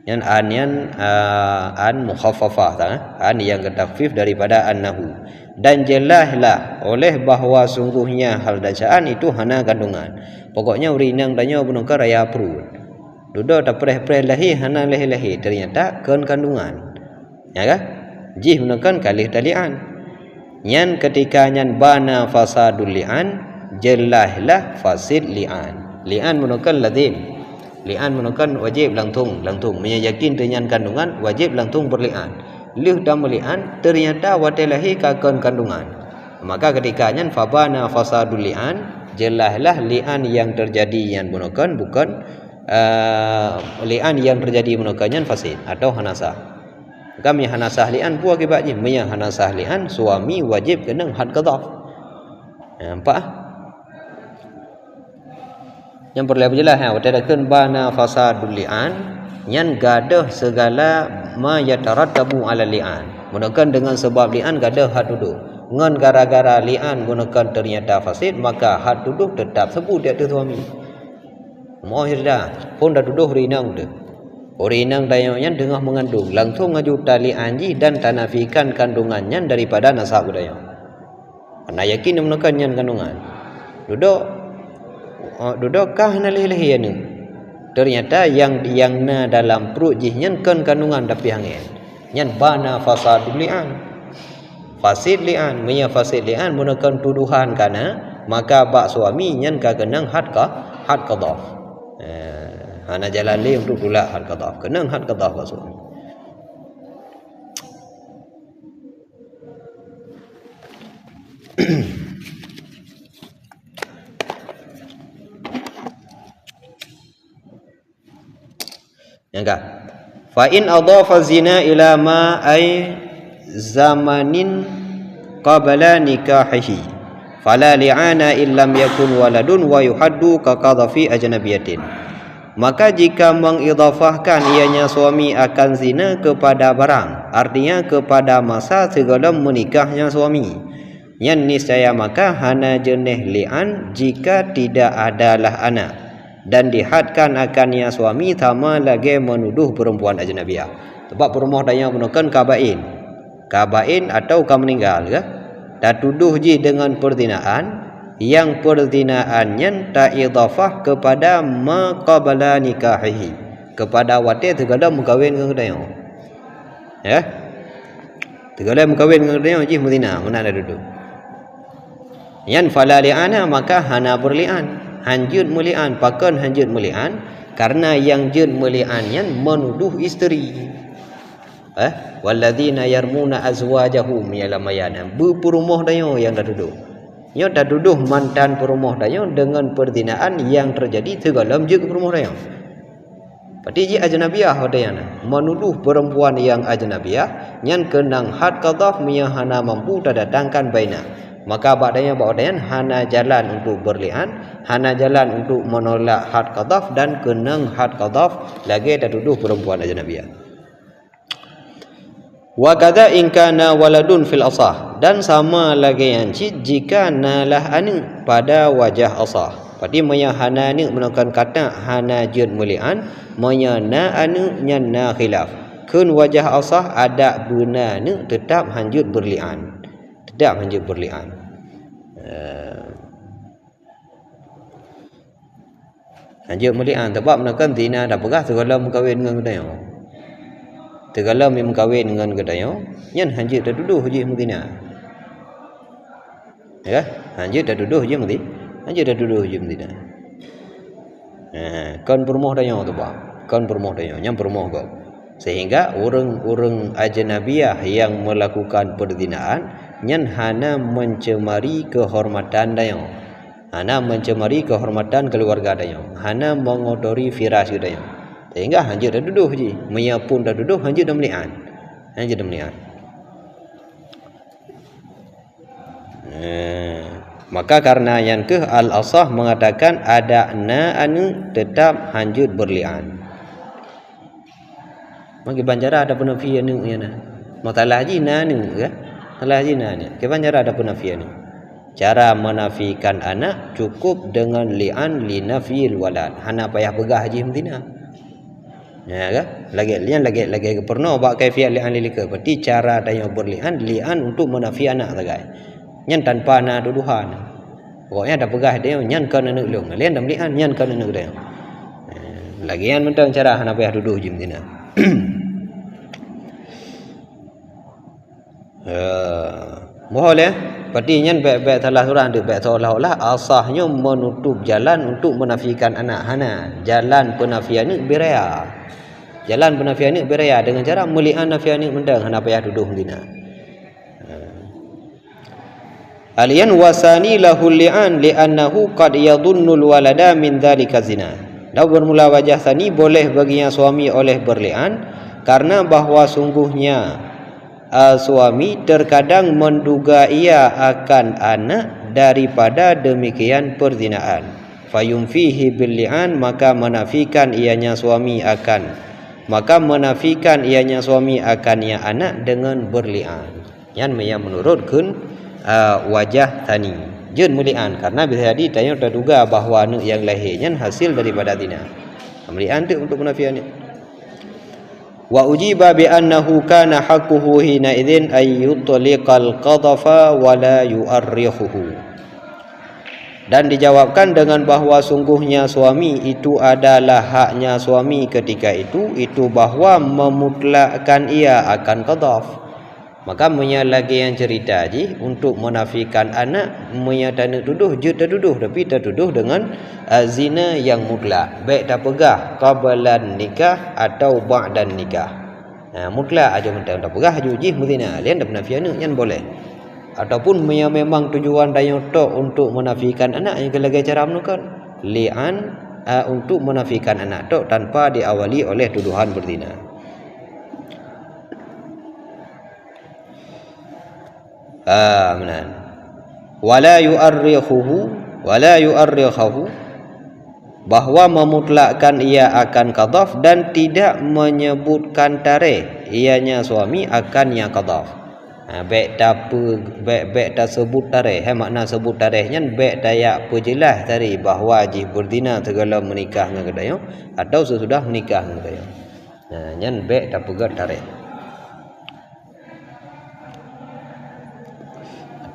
yang an mukhaffafah, an yang ketakfif daripada annahu, dan jelaslah oleh bahawa sungguhnya hal dan sya'an itu hana kandungan. Pokoknya urinang tanya benukar raya perut duduk tak pereh lahir hana lahir ternyata kan kandungan, ya kan? Jih benukar kalih talian nyan ketika nyan bana fasadul li'an, jelaslah fasid li'an. Li'an menukar lazim, li'an menukar wajib langtung menyakin dengan kandungan wajib langtung berli'an. Lih dah meli'an ternyata wate lahir kakan kandungan, maka ketika nyan fabana fasadul li'an, jelaslah li'an yang terjadi yang menukar bukan li'an yang terjadi menukar nyan fasid atau hanasah. Kami hanasah li'an pun akibatnya menya hanasah li'an suami wajib kena had qadhaf. Nampak? Yang perlu berjelas watakan bana fasadul li'an nyan gadah segala ma yatarattabu ala li'an. Gunakan dengan sebab li'an gadah had duduk. Ngan gara-gara li'an gunakan ternyata fasid, maka had duduk tetap sebut dia tu suami. Mohir dah pun dah duduk rinang tu. Urinang dayanya dengan mengandung langsung ngaju tali anji dan tanafikan kandungannya daripada nasab budaya. Karena yakin menekannya kandungan. Dudukkah nalih-lih ni? Ternyata yang na dalam perut jihnya kan kandungan tapi angin. Nyan bana fasadul li'an. Fasid li'an, menya fasid li'an menekan tuduhan kana, maka bak suami nyan ka kenang had qadhaf. Hana jalan li untuk tolak had qadhaf, kena had qadhaf masuk. Yang fa in adhafa zina ila ma ay zamanin qabla nikahihi fala li'ana illam yakun waladun wa yuhaddu ka qadhafi ajnabiyatin. Maka jika mengidhafahkan ianya suami akan zina kepada barang, artinya kepada masa sebelum menikahnya suami, yang niscaya maka hana jenis li'an jika tidak adalah anak, dan dihadkan akannya suami sama lagi menuduh perempuan ajnabiyah. Sebab perempuan daya gunakan kabain atau ka meninggal ke, tak tuduh ji dengan perzinaan, yang perzinaannya tak idhafah kepada ma qabla nikahihi, kepada wate segala mengkawin dengan dia. Ya. Segala mengkawin dengan dia ji muzina, mana ada duduk. Yan fala li'ana, maka hana berli'an, hanjut muli'an, pakan hanjut muli'an, karena yang jud muli'an yang menuduh isteri. Walladzina yarmuna azwajahum yalamayana, berperumah dia yang dah duduk. Ia dah duduk mantan perumah dia dengan perzinaan yang terjadi terdalam je ke perumah dia. Berarti je ajnabiyah dia menuduh perempuan yang ajnabiyah yang kenang had qadhaf hana mampu terdatangkan baina. Maka badanya hana jalan untuk berlian, hana jalan untuk menolak had qadhaf dan kenang had qadhaf lagi dah duduk perempuan ajnabiyah. Wa kadza in kana waladun fil asah, dan sama lagi yang jika nalah anu pada wajah asah. Pati maya hana ni menakan kata hana jud mulian, maya na anu nyan na khilaf. Kun wajah asah ada bena ni tetap hanjut berlian. Tetap hanjut berlian. Hanjut mulian sebab menakan zina dah pegah segala mengkawin dengan kedayo. Segala mengkawin dengan kedayo, nyan hanjut dah duduh je mengzina. Ya, hanjut dah duduh je mengzina. Hanjut dah duduh je mengzina. Kan bermoh dayo tu bah. Kan bermoh dayo, nyam bermoh kau. Sehingga orang-orang ajnabiyah yang melakukan perzinaan nyan hana mencemari kehormatan dayo. Hana mencemari kehormatan keluarga dayo. Hana mengotori firas dayo. Sehingga hanjut dah duduh je. Maya pun dah duduh hanjut dah melian. Hanjut dah melian. Maka karena yang ke al-asah mengatakan ada na anu tetap hanjut berlian. Maka banjara ada penafi anu yana. Matalah ji na anu ya. Salah ji na ni. Ke banjara ada penafi anu. Cara menafikan anak cukup dengan li'an li nafil walad. Hana payah begah haji mtina. Ya kan? Lagi pernah bak kaifiat li'an lilika. Berarti cara dayo berli'an untuk menafi anak sagai. Nyan tanpa na tuduhan. Pokoknya ada pegah dia nyan kan anak long. Lian dah melihat nyan kan anak dia. Lagian mentang cara hana payah duduk je mtina. Mohon ya. Berarti nyan baik-baik salah surah ada baik seolah-olah asahnya menutup jalan untuk menafikan anak hana. Jalan penafian ni beraya. Jalan penafian ni beraya dengan cara melihat nafian ni mendang hana payah duduk mtina. Alian wasani lahul li'an li'annahu qad yadhunnul walada min dhalika zina. Dan bermula wajah sani boleh baginya suami oleh berli'an karena bahawa sungguhnya suami terkadang menduga ia akan anak daripada demikian perzinaan. Fayum fihi bil li'an maka menafikan ianya suami akan ia anak dengan berli'an. Yang menurutkan wajah tani jun mulian karena bisa jadi tanya terduga bahawa anak yang lahirnya hasil daripada zina. Mulian tu untuk penafian ni. Wa ujiba bi annahu kana haqquhu hina idzin ay yutliqal qadhafa wa la yu'arrihuhu. Dan dijawabkan dengan bahawa sungguhnya suami itu adalah haknya suami ketika itu bahawa memutlakkan ia akan qadhaf. Maka punya lagi yang cerita je untuk menafikan anak punya tak tuduh je tertuduh tapi tertuduh dengan zina yang mutlak. Baik tak pegah qablan nikah atau ba'dan nikah. Mutlak aja mentang tak pegah je muzina. Lian dak penafian yang boleh. Ataupun memang tujuan dayo tok untuk menafikan anak yang lagi cara menukar li'an untuk menafikan anak tok tanpa diawali oleh tuduhan berzina. Benar. Wala yu'arrihuhu bahawa memutlakkan ia akan qadhaf dan tidak menyebutkan tarikh ianya suami akan yang qadhaf. Baik tak sebut tarikh. Makna sebut tarikhnya baik tak perjelas tadi bahawa jih berzina segala menikah dengan kedayo atau sesudah menikah dengan kedayo. Nyan baik tak pegat tarikh.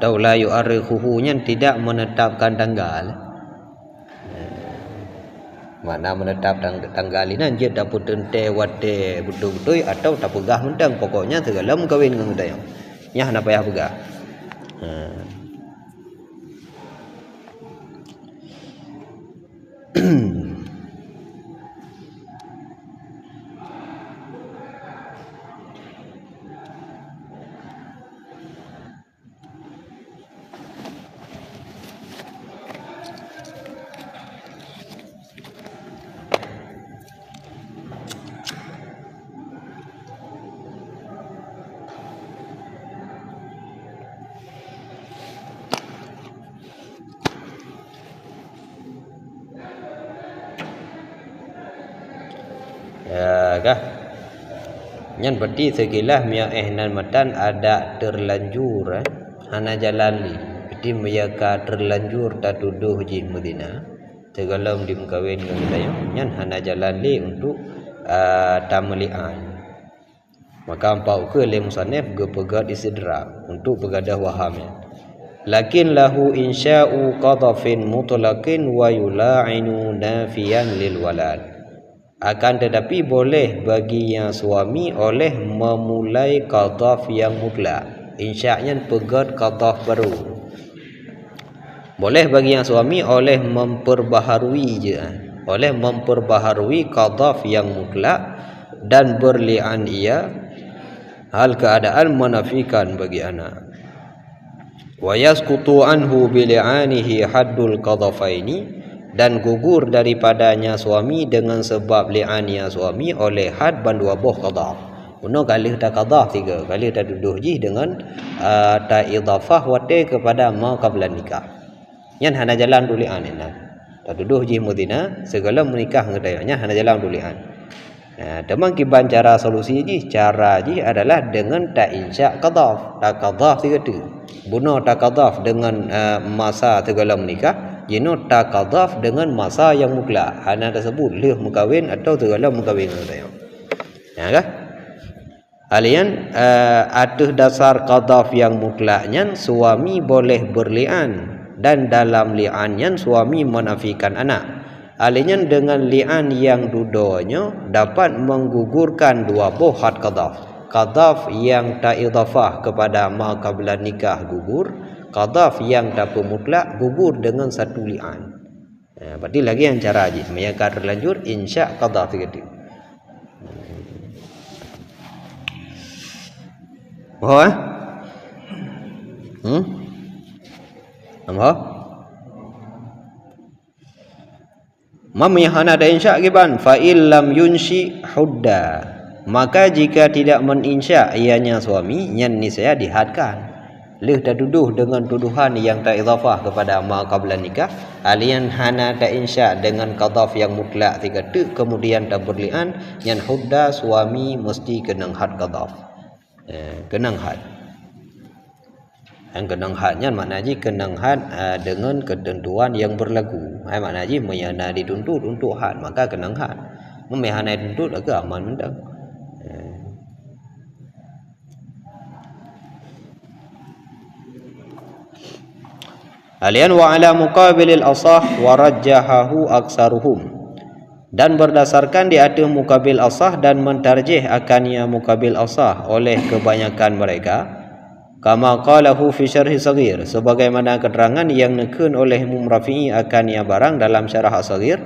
Atau la yu'arrihuhu nya tidak menetapkan tanggal. Mana menetap tanggal ini dia dapat tente wate betul-betul atau tak pegah mentang pokoknya segala mengkawin dengan dia. Nya nak payah pegah. Ya kah? Nyan berarti sekilas mia nan matan ada terlanjur hana jalali. Berarti mia ka terlanjur tak tuduh ji mudina. tegalam dimkawin ke kita nyan hana jalan li untuk tamlian. Maka empau ke le musannif ge pegat istidrak untuk pegadah wahamnya. Lakin lahu insya'u qadhafin mutlaqin wa yula'inu nafiyan lil walad. Akan tetapi boleh bagi yang suami oleh memulai qadhaf yang mutlak. Insya'nya pegat qadhaf baru. Boleh bagi yang suami oleh memperbaharui je. Oleh memperbaharui qadhaf yang mutlak dan berli'an ia hal keadaan menafikan bagi anak. Wa yasqutu anhu bili'anihi haddul qadhafaini, dan gugur daripadanya suami dengan sebab li'annya suami oleh had bandu abuh qadhaf. Uno kali ta qadhaf 3 kali ta duduh ji dengan ta idhafah wate kepada ma qabla nikah. Nyan hana jalan dulian ina. Ta duduh ji mudina segala menikah ngedayanya hana jalan dulian. Teman kiban cara solusi ji, cara ji adalah dengan ta insya qadhaf. Ta qadhaf 3 tu. Buno ta qadhaf dengan masa segala menikah, jino ta qadhaf dengan masa yang mutlak. Hana tersebut leh mukawin atau segala mukawin ngedaya. Ya kah? Alian atas dasar qadhaf yang mutlaknya suami boleh berli'an, dan dalam li'annya suami menafikan anak. Alinya dengan li'an yang dudonya dapat menggugurkan dua buah had qadhaf. Qadhaf yang tak idhafah kepada ma qabla nikah gugur, qadhaf yang tak mutlak gugur dengan satu li'an. Berarti lagi yang cara aja yang akan terlanjur insya qadhaf gitu. Oh, Apa? Mam yang hana ada insya giban fa illam yunshi hudda, maka jika tidak meninsya ianya suami nyan nisaya dihadkan. Leh dah duduh dengan tuduhan yang tak idhafah kepada ma qabla nikah, alian hana tak insya dengan qadhaf yang mutlak 3 tu kemudian tak berlian, nyan hudda suami mesti kenang had qadhaf. Kenang had. Yang kenang hadnya maknanya kenang had dengan ketentuan yang berlaku. Maknanya menyana dituntut untuk had, maka kenang had. Memehana dituntut agak aman mendang. Alian wa ala muqabilil asah wa rajjahahu aksaruhum, dan berdasarkan di atas muqabil asah dan mentarjih akannya muqabil asah oleh kebanyakan mereka. Kama qalahu fi syarhi saghir, sebagaimana keterangan yang nekun oleh Imam Rafi'i akannya barang dalam syarah saghir.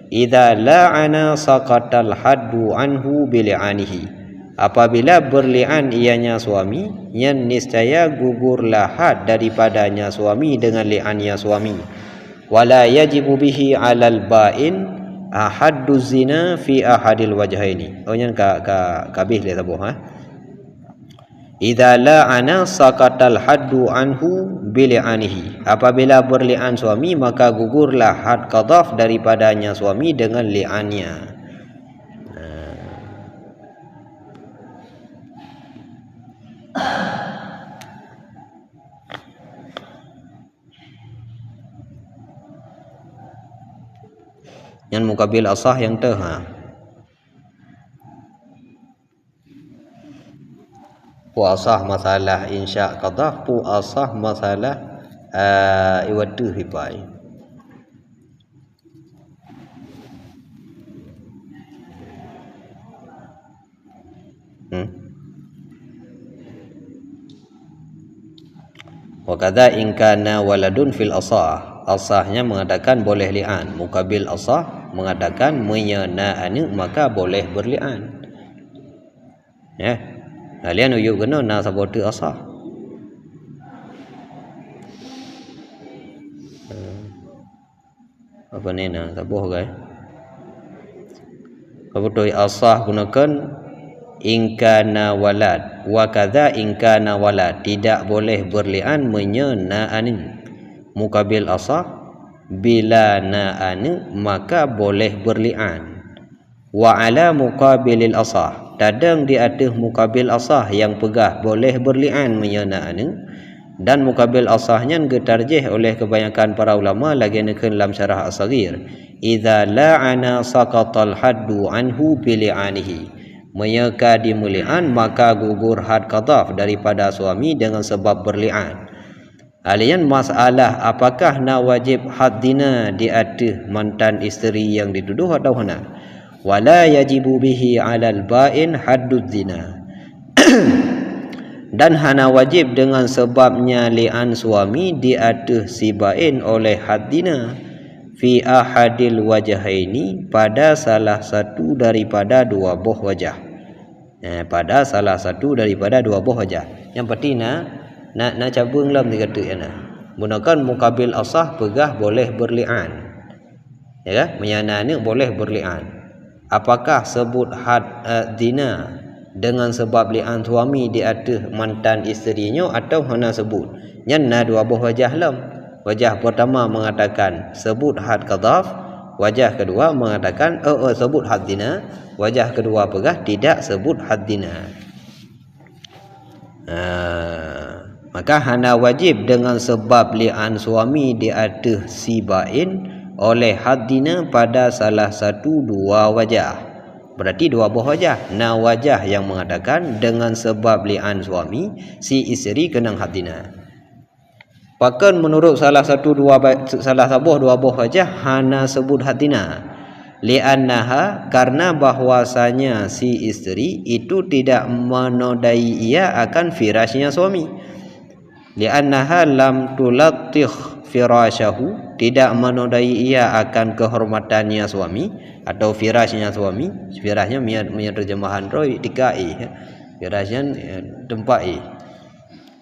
Idza la'ana saqatal haddu anhu bili'anihi, apabila berli'an ianya suami, yang niscaya gugurlah had daripadanya suami dengan li'annya suami. Wala yajibu bihi 'alal ba'in ahaddu zina fi ahadil wajhaini. Oh yang kabih le tabuh Idza la'ana saqatal haddu anhu bili'anihi, apabila berli'an suami maka gugurlah had qadhaf daripadanya suami dengan li'annya. Yang muqabil asah yang teh puasah masalah insya qadhaf, puasah masalah iwadu hibai. Wa kadza in kana waladun fil asah, asahnya mengatakan boleh li'an, muqabil asah mengatakan menyena'ani maka boleh berli'an. Ya. Kalian uyuk kena nak sabote asah. Apa ni nak saboh guys? Kabutoi asah gunakan ingkana walad wa kadza ingkana walad, tidak boleh berli'an menyena'ani. Muqabil asah bila na'ani maka boleh berli'an. Wa ala muqabilil asah, tadang di atas muqabil asah yang pegah boleh berli'an menyena'ani. dan mukabil asahnya getarjih oleh kebanyakan para ulama lagi nekeun dalam syarah as-saghir idza la'ana saqatal haddu anhu bili'anihi meyaka dimulian maka gugur had qadhaf daripada suami dengan sebab berli'an. Alian masalah apakah na wajib had dina di atas mantan isteri yang dituduh atau hana. Wala yajibu bihi 'alal ba'in haddud zina. Dan hana wajib dengan sebabnya li'an suami di atas si ba'in oleh had dina fi ahadil wajhaini pada salah satu daripada dua buah wajah. Pada salah satu daripada dua buah wajah. Yang penting nak cabung lam dikata yana. Gunakan mukabil asah pegah boleh berli'an. Ya kan? Menyana ni boleh berli'an. Apakah sebut had zina dengan sebab li'an suami di atas mantan isterinya atau hana sebut? Nyana dua buah wajah lam. Wajah pertama mengatakan sebut had qadhaf, wajah kedua mengatakan sebut had zina, wajah kedua pegah tidak sebut had zina. Maka hana wajib dengan sebab li'an suami di atas si ba'in oleh had zina pada salah satu dua wajah. Berarti dua buah wajah. Na wajah yang mengatakan dengan sebab li'an suami si isteri kena had zina. Bahkan menurut salah sebuah dua buah wajah hana sebut had zina. Li'annaha karena bahwasanya si isteri itu tidak menodai ia akan firasnya suami. Li'annaha lam tulattikh firasyahu tidak menodai ia akan kehormatannya suami atau firasnya suami. Firasnya terjemahan roy tikai. Firasnya tempat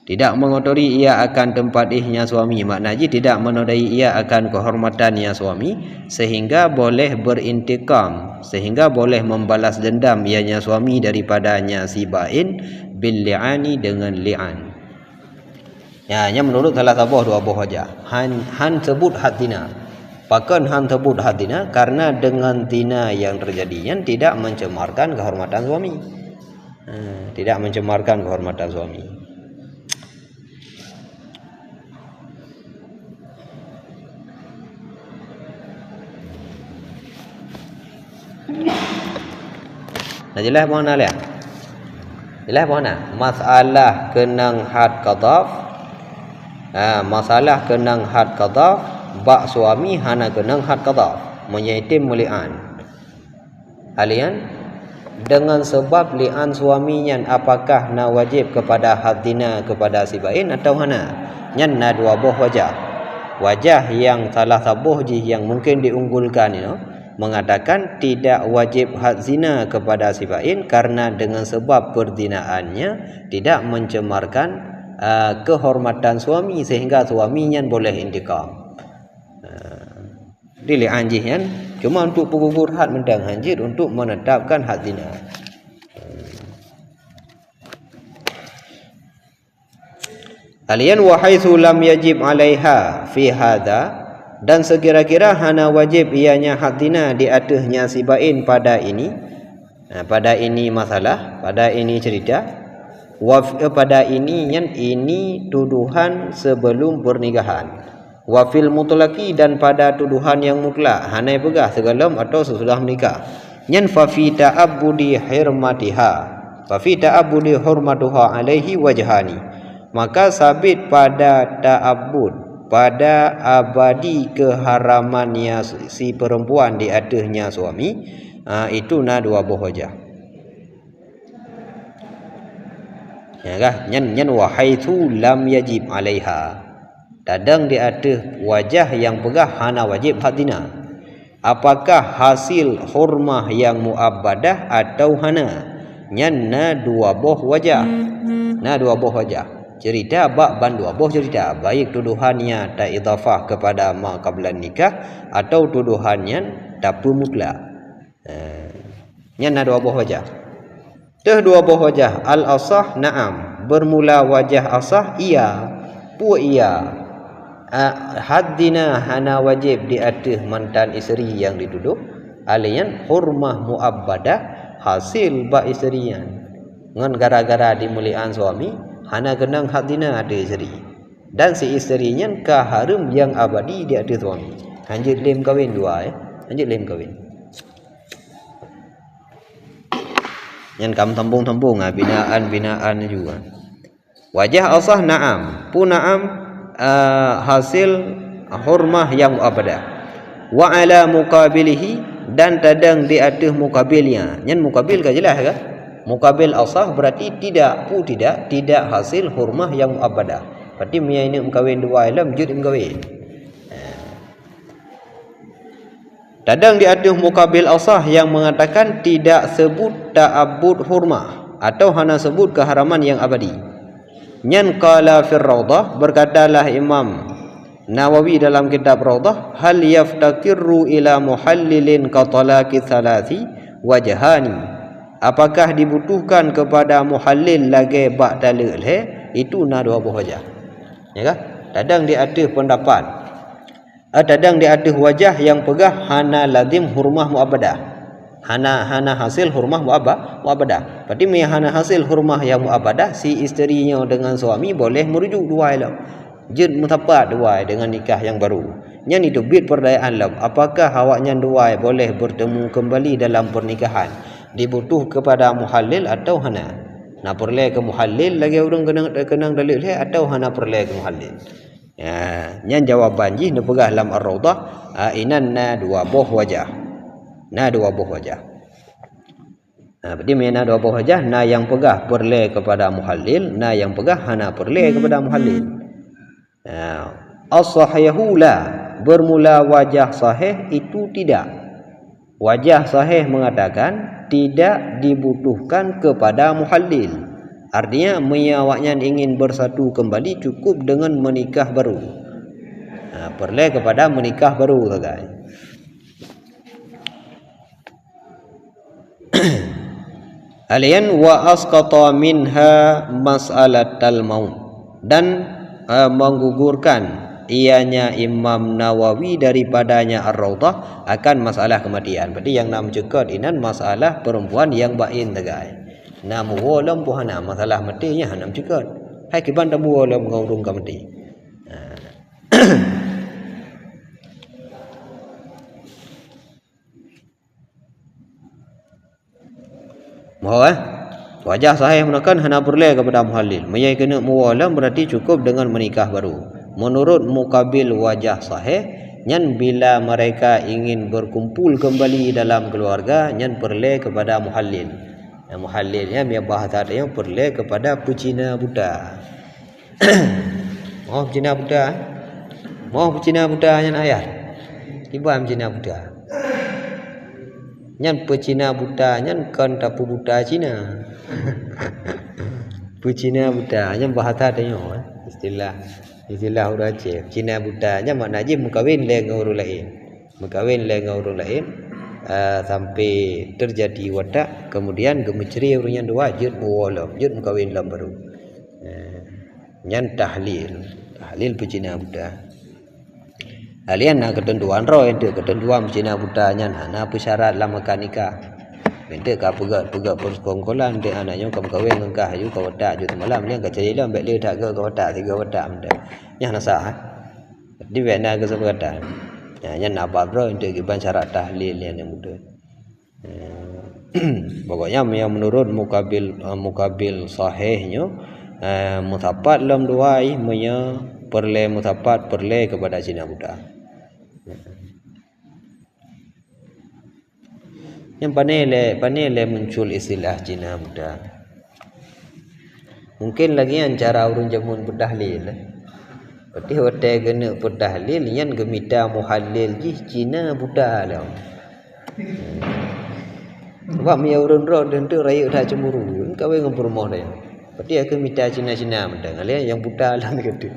tidak mengotori ia akan tempat ihnya suami. Maknanya tidak menodai ia akan kehormatannya suami sehingga boleh berintikam, sehingga boleh membalas dendam ianya suami daripadanya si ba'in bil li'ani dengan li'an. Ya, nya menurut salah satu dua buah wajah. Han sebut had zina. Bahkan han sebut had zina karena dengan zina yang terjadinya tidak mencemarkan kehormatan suami. Tidak mencemarkan kehormatan suami. Nah, jelas mana lihat? Jelas mana? Masalah kenang had qadhaf. Masalah kenang had qadhaf bak suami hana kenang had qadhaf menyitim mulian. Alian dengan sebab li'an suaminya apakah na wajib kepada had zina kepada si ba'in atau hana? Nyanna dua buah wajah. Wajah yang salah sabuh yang mungkin diunggulkan mengatakan tidak wajib had zina kepada si ba'in karena dengan sebab perzinaannya tidak mencemarkan kehormatan suami sehingga suaminya boleh intikam. Dili anjihnya cuma untuk penggugur had mendang anjir untuk menetapkan had zina. Alian wa haitsu lam yajib 'alaiha fi hadha dan sekira-kira hana wajib ianya had zina di atasnya si ba'in pada ini. Pada ini masalah, pada ini cerita. Pada ini tuduhan sebelum pernikahan. Wafil mutlaki dan pada tuduhan yang mutlak hanai pegah sebelum atau sesudah menikah. Nyan fa fi ta'abbudi hurmatiha. Fa fi ta'abbudi hurmatuha alaihi wajhani. Maka sabit pada ta'abbud, pada abadi keharamannya si perempuan di atasnya suami, itu dua buah wajah. Ya kah? Nyan wa haitsu lam yajib 'alaiha. Dadang di atas wajah yang pegah hana wajib had zina. Apakah hasil hurmah yang muabbadah atau hana? Nyan dua buah wajah. Dua buah wajah. Cerita bak ban dua buah cerita, baik tuduhannya tak idhafah kepada ma qablan nikah atau tuduhannya tak mutlak. Nyan dua buah wajah. Dua buah wajah al-asah na'am. Bermula wajah asah iya. Pu iya. Had zina hana wajib di atas mantan isteri yang dituduh. Alian hurmah muabbadah hasil ba isterian. Ngan gara-gara dimulian suami hana kenang had zina ada isteri. dan si isterinya ka harum yang abadi di atas suami. Anjir lem kahwin dua anjir lem kahwin. Yang kam tembung-tembung binaan juga. Wajah asah na'am, pun na'am hasil hurmah yang abadah. Wa ala muqabilihi dan tadang di atas muqabilnya. Yang muqabil ka jelas ke? Muqabil asah berarti tidak hasil hurmah yang abadah. Berarti mia ini mengkawin dua alam jud mengkawin. Tadang di atas muqabil asah yang mengatakan tidak sebut ta'abbud hurmah atau hanya sebut keharaman yang abadi. Nyan qala fir Rawdah, berkatalah Imam Nawawi dalam kitab Rawdah, hal yaftakiru ila muhallilin ka talaqi thalathi wajhani, apakah dibutuhkan kepada muhallil lagi bak talaq itu na dua wajah ya kan. Tadang di atas pendapat tadang di atas wajah yang pegah hana lazim hurmah muabadah, hana hasil hurmah muabadah. Berarti hana hasil hurmah yang muabadah, si isterinya dengan suami boleh merujuk dua alam. Jid mutapat dua dengan nikah yang baru. Yang itu bid perdayaan lam. Apakah awaknya dua boleh bertemu kembali dalam pernikahan? Dibutuh kepada muhallil atau hana? Nak perle ke muhallil lagi orang kenang dalil atau hana perle ke muhallil? Ya, yang jawaban ji nak pegah dalam ar-Rawdah inan na dua buah wajah. Na dua buah wajah. Berarti mana dua buah wajah? Na yang pegah perle kepada muhallil, na yang pegah hana perle kepada muhallil. As-sahihu la, bermula wajah sahih itu tidak. Wajah sahih mengatakan tidak dibutuhkan kepada muhallil. Artinya awaknya ingin bersatu kembali cukup dengan menikah baru. Perle kepada menikah baru guys. Alian wa asqata minha mas'alatal maut, dan menggugurkan ianya Imam Nawawi daripadanya Ar-Rawdah akan masalah kematian. Berarti yang nak cekot inan masalah perempuan yang bain tegai. Namu walam puhana masalah matinya hanam cekot. Hai kiban tamu walam ngurung ka mati. Mau wajah sahih menekan hana perle kepada muhallil. Menyai kena muwalam berarti cukup dengan menikah baru. Menurut muqabil wajah sahih, nyan bila mereka ingin berkumpul kembali dalam keluarga, nyan perle kepada muhallil. Muhallilnya biar bahasa dia perle kepada pecina buta. Mau pecina buta? Mau pecina buta nyan ayah. Iban pecina buta. Nyan pecina buta nyan kan tapu buta Cina. Pecina buta nyan bahasa dia istilah orang Aceh. Cina buta nyan maknanya mengkawin dengan orang lain. Mengkawin dengan orang lain sampai terjadi watak, kemudian gemeceri orangnya dua jud muwalam, jud mengkawin lam baru. Nyan tahlil pecina buta. Alian nak ketentuan roh ente ketentuan Cina buta nyan ana apa syarat lama nikah. Ente ka pegat persekongkolan de anaknya kam kawin ngkah ju ka watak ju malam ni ka cari lam bek dia tak ke watak tiga watak mende. Nya nasah. Di wena ke sebagatan. Nya nak apa bro ente giban syarat tahlil yang muda. Pokoknya yang menurut muqabil sahihnya mutapat lam dua punya perle mutapat perle kepada Cina buta. Yang panele muncul istilah Cina buta. Mungkin lagi yang cara urun jamun bertahlil. Berarti hotel kena bertahlil yang gemita muhallil ji Cina buta lah. Sebab dia urun roh dan tu raya dah cemburu. Kau yang bermoh dia. Berarti akan minta Cina mendengar yang buta lah kata.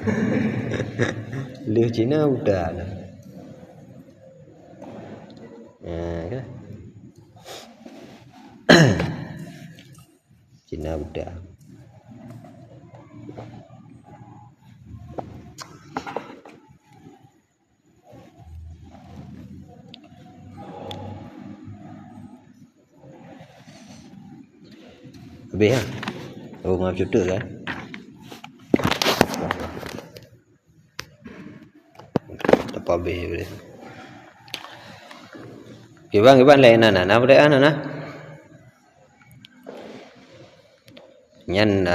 Leh Cina buta lah. Kan? Cina buta. Habis kan? Oh, maaf cuta kan? habis boleh. Kibang lain ana boleh ana. Nyan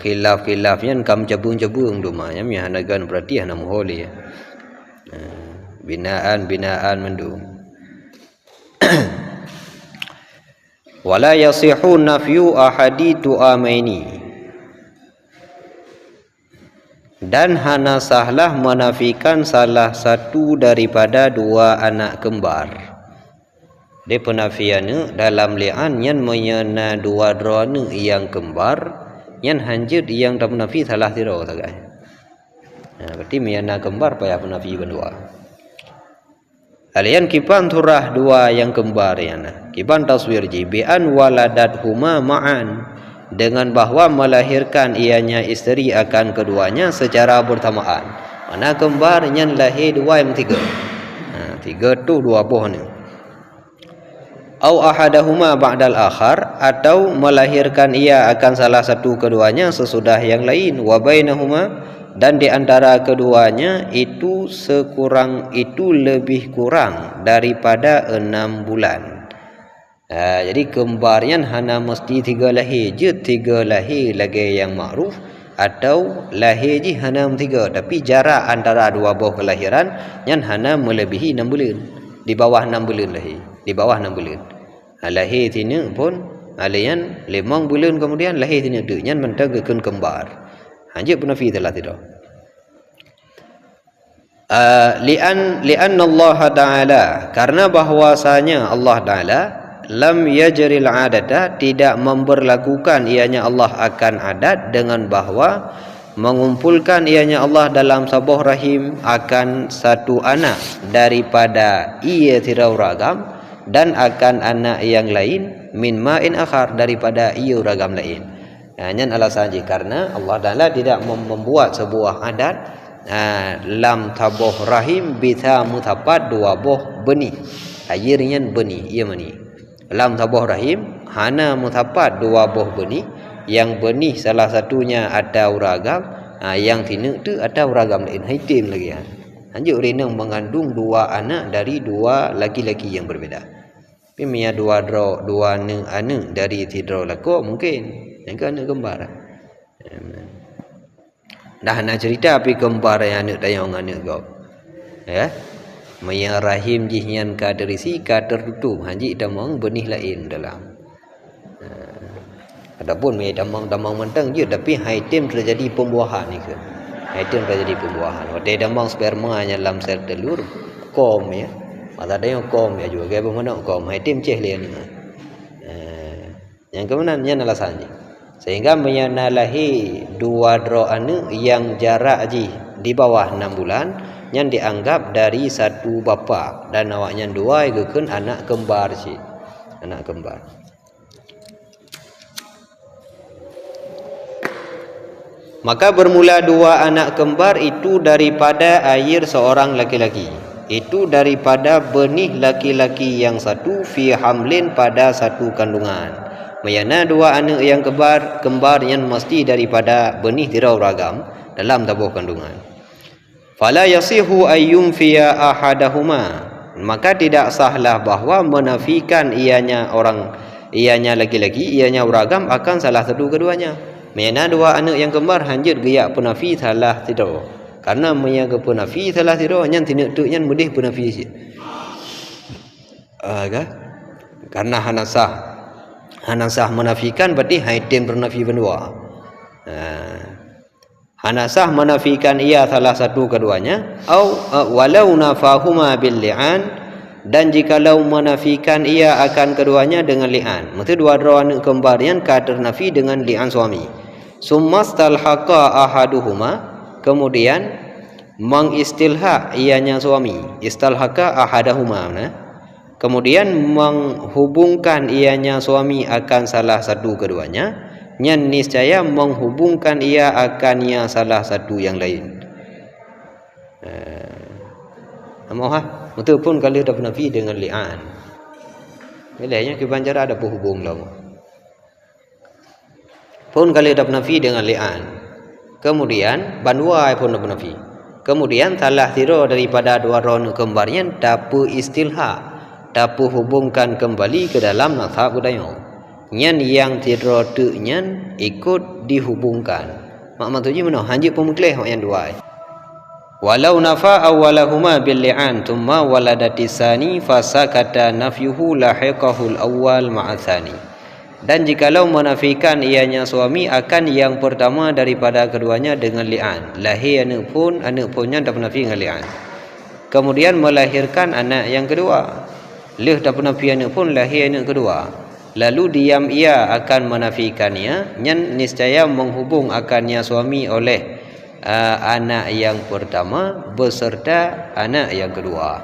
khilaf nyan kam cabung dumanya mi hanagan berarti hana muholi. Binaan mendum. Wala yasihu nafyu ahadi tu'amaini, dan hana sahlah menafikan salah satu daripada dua anak kembar. Dia penafian dalam li'an yang menyana dua drone yang kembar yang hanjut yang tak menafi salah tiro tagai. Berarti menyana kembar payah penafi berdua. Alian kipan turah dua yang kembar yana. Kipan taswir jibian waladat huma ma'an, dengan bahwa melahirkan ianya isteri akan keduanya secara bersamaan. Mana kembar yang lahir dua yang tiga. Tiga tu dua buah ni. Au ahadahuma ba'dal akhar, atau melahirkan ia akan salah satu keduanya sesudah yang lain. Wa bainahuma, dan di antara keduanya itu lebih kurang daripada 6 bulan. Jadi kembarnya hana mesti 3 lahir je, 3 lahir lagi yang makruf, atau lahir je hana 3, tapi jarak antara dua buah kelahiran yang hana melebihi 6 bulan, di bawah 6 bulan lahir, di bawah 6 bulan. Lahir tina pun alian 5 bulan kemudian lahir tina tu yang mentagakan kembar. Hanya penafi telah tidak. Lian Allah Taala, karena bahwasanya Allah Taala lam yajril adata, tidak memberlakukan ianya Allah akan adat dengan bahwa mengumpulkan ianya Allah dalam sebuah rahim akan satu anak daripada ia tirau ragam, dan akan anak yang lain min ma'in akhar daripada ia ragam lain. Hanya alasan je karena Allah Taala tidak membuat sebuah adat lam tabuh rahim bisa mutapat dua buah benih. Akhirnya benih ia mani. Lam tabuh rahim hana mutapat dua buah benih, yang benih salah satunya ada ragam, yang tina tu ada ragam lain. Hitim lagi. Hanya rena mengandung dua anak dari dua laki-laki yang berbeza. Tapi mia dua anak dari tidro lako mungkin. Yang kan anak kembar. Dah nak cerita api kembar yang anak tayang anak kau. Ya. Maya rahim jihyan ka derisi ka tertutup, haji damang benih lain dalam. Adapun maya damang mentang je, tapi haitim terjadi pembuahan ni ke. Haitim terjadi pembuahan. Wadai damang sperma nya dalam sel telur kom ya. Masa ada yang kom ya juga gaya mana kom haitim ceh lian. Yang kemudian yang alasan je. Sehingga menyalahi dua anak yang jarak ji di bawah 6 bulan yang dianggap dari satu bapa, dan awaknya dua ikutkan anak kembar ji, anak kembar. Maka bermula dua anak kembar itu daripada air seorang laki-laki, itu daripada benih laki-laki yang satu fi hamlin pada satu kandungan. Mayana dua anak yang kembar yang mesti daripada benih tirau ragam dalam tabuh kandungan. Fala yasihu ayyum fiya ahadahuma, maka tidak sahlah bahwa menafikan ianya laki-laki, ianya ragam akan salah satu keduanya. Mayana dua anak yang kembar hanjut gaya penafi salah tirau, karena menyaga penafi salah tirau yang tidak tu yang mudih penafi karena hanasah menafikan berarti haitim bernafi berdua. Hanasah menafikan ia salah satu keduanya, au walau nafahuma bil li'an, dan jikalau menafikan ia akan keduanya dengan li'an. Maksud dua anak kembar yang kader nafi dengan li'an suami. Summastalhaqa ahaduhuma, kemudian mengistilhaq ianya suami. Istalhaqa ahadahuma kemudian menghubungkan ianya suami akan salah satu keduanya, yang niscaya menghubungkan ia akannya salah satu yang lain. Betul pun kalau dah nafi dengan li'an, bilanya kebanjara ada berhubung lama. Pun kalau dah nafi dengan li'an, kemudian banduai pun dah nafi. Kemudian salah tiro daripada dua ron kembarnya dapat istilha, dapat hubungkan kembali ke dalam nasab budaya. Nyan yang tiro tu nyan ikut dihubungkan. Mak maksudnya mana? Hanjit pemukleh yang dua. Walau nafa awwalahuma bil li'an thumma waladatisani fasakata nafyuhu lahiqahul awwal ma'athani. Dan jikalau menafikan ianya suami akan yang pertama daripada keduanya dengan li'an, lahir anak punnya dapat nafi dengan li'an, kemudian melahirkan anak yang kedua, leh dapat nafi anak pun lahir anak kedua, lalu diam ia akan menafikannya, nyan niscaya menghubung akannya suami oleh anak yang pertama beserta anak yang kedua.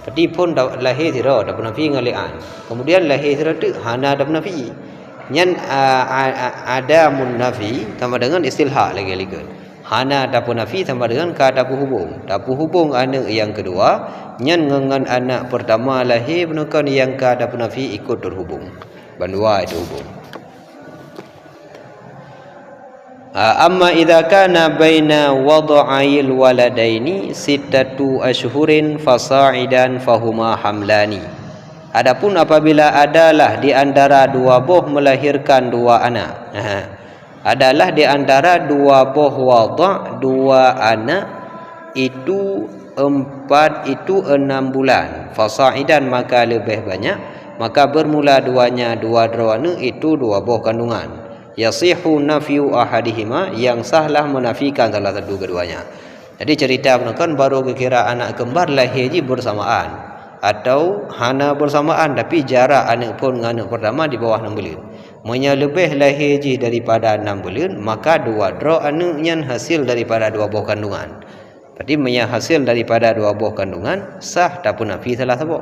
Jadi pun lahir tira dapat nafi dengan li'an, kemudian lahir tira tu hana dapat nafi. Nyan ada munafi sama dengan istilha lagi. Hana dapat nafi sama dengan ka dapat hubung. Dapat hubung anak yang kedua, nyan dengan anak pertama lahir menukan yang ka dapat nafi ikut terhubung. Bandua itu hubung. Amma idza kana baina wad'il waladaini sittatu ashhurin fasa'idan fahuma hamlani. Adapun apabila adalah di antara dua boh melahirkan dua anak, adalah di antara dua boh wada' dua anak itu 6 bulan, fasa'idan maka lebih banyak, maka bermula duanya dua anak itu dua boh kandungan. Yasihu nafyu ahadihima, yang sahlah menafikan salah satu keduanya. Jadi cerita menekan baru kira anak kembar lahir bersamaan atau hana bersamaan, tapi jarak anak pun dengan anak pertama di bawah 6 bulan. Menya lebih lahir daripada 6 bulan, maka dua dro anaknya hasil daripada dua buah kandungan. Jadi menya hasil daripada dua buah kandungan sah tak pun nafi salah satu.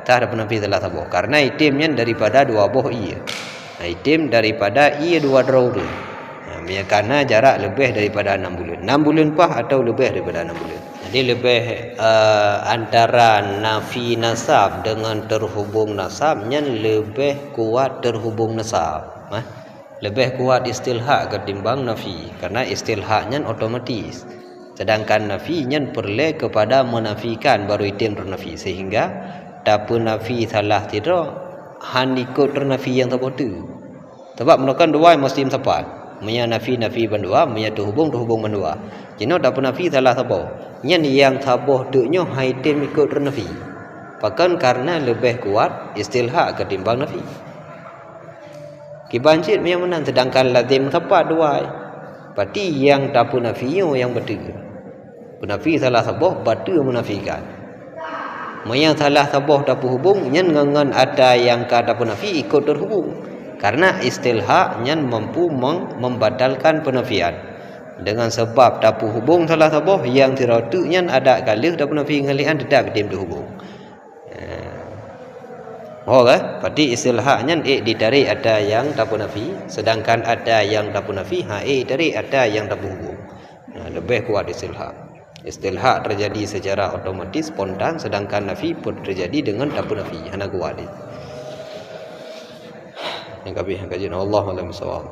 Tak ada pun nafi salah satu karena itimnya daripada dua buah ia. Itim daripada ia dua draw tu. Karena jarak lebih daripada 6 bulan. 6 bulan pah atau lebih daripada 6 bulan. Jadi lebih antara nafi nasab dengan terhubung nasabnya lebih kuat terhubung nasab. Lebih kuat istilha ketimbang nafi, karena istilhanya otomatis. Sedangkan nafinya perlu kepada menafikan baru itim ternafi, sehingga dapat nafi salah tidak han ikut ternafi yang terbotu. Sebab menekan dua mesti tepat. Menya nafi bandua, menya terhubung bandua. Jino dapat nafi salah sabo. Nyen yang saboh tuknya haitim ikut ternafi. Bahkan karena lebih kuat istilha ketimbang nafi. Kibancit yang menang, sedangkan lazim tepat dua. Berarti yang dapat nafi yang betul. Penafi salah sabo batu menafikan. Yang salah saboh dapat hubung nyan dengan ada yang kada penafi ikut terhubung, karena istilha nyan mampu membatalkan penafian. Dengan sebab dapat hubung salah saboh yang tiratu nyan ada kalih dapat penafi ngalian tidak kedim terhubung. Berarti istilha nyan ditarik ada yang dapat nafi, sedangkan ada yang dapat nafi dari ada yang dapat hubung. Lebih kuat istilha. Istilha terjadi secara otomatis spontan, sedangkan nafi pun terjadi dengan dapat nafi. Hana kuat. Yang kajian Allah alam sawab.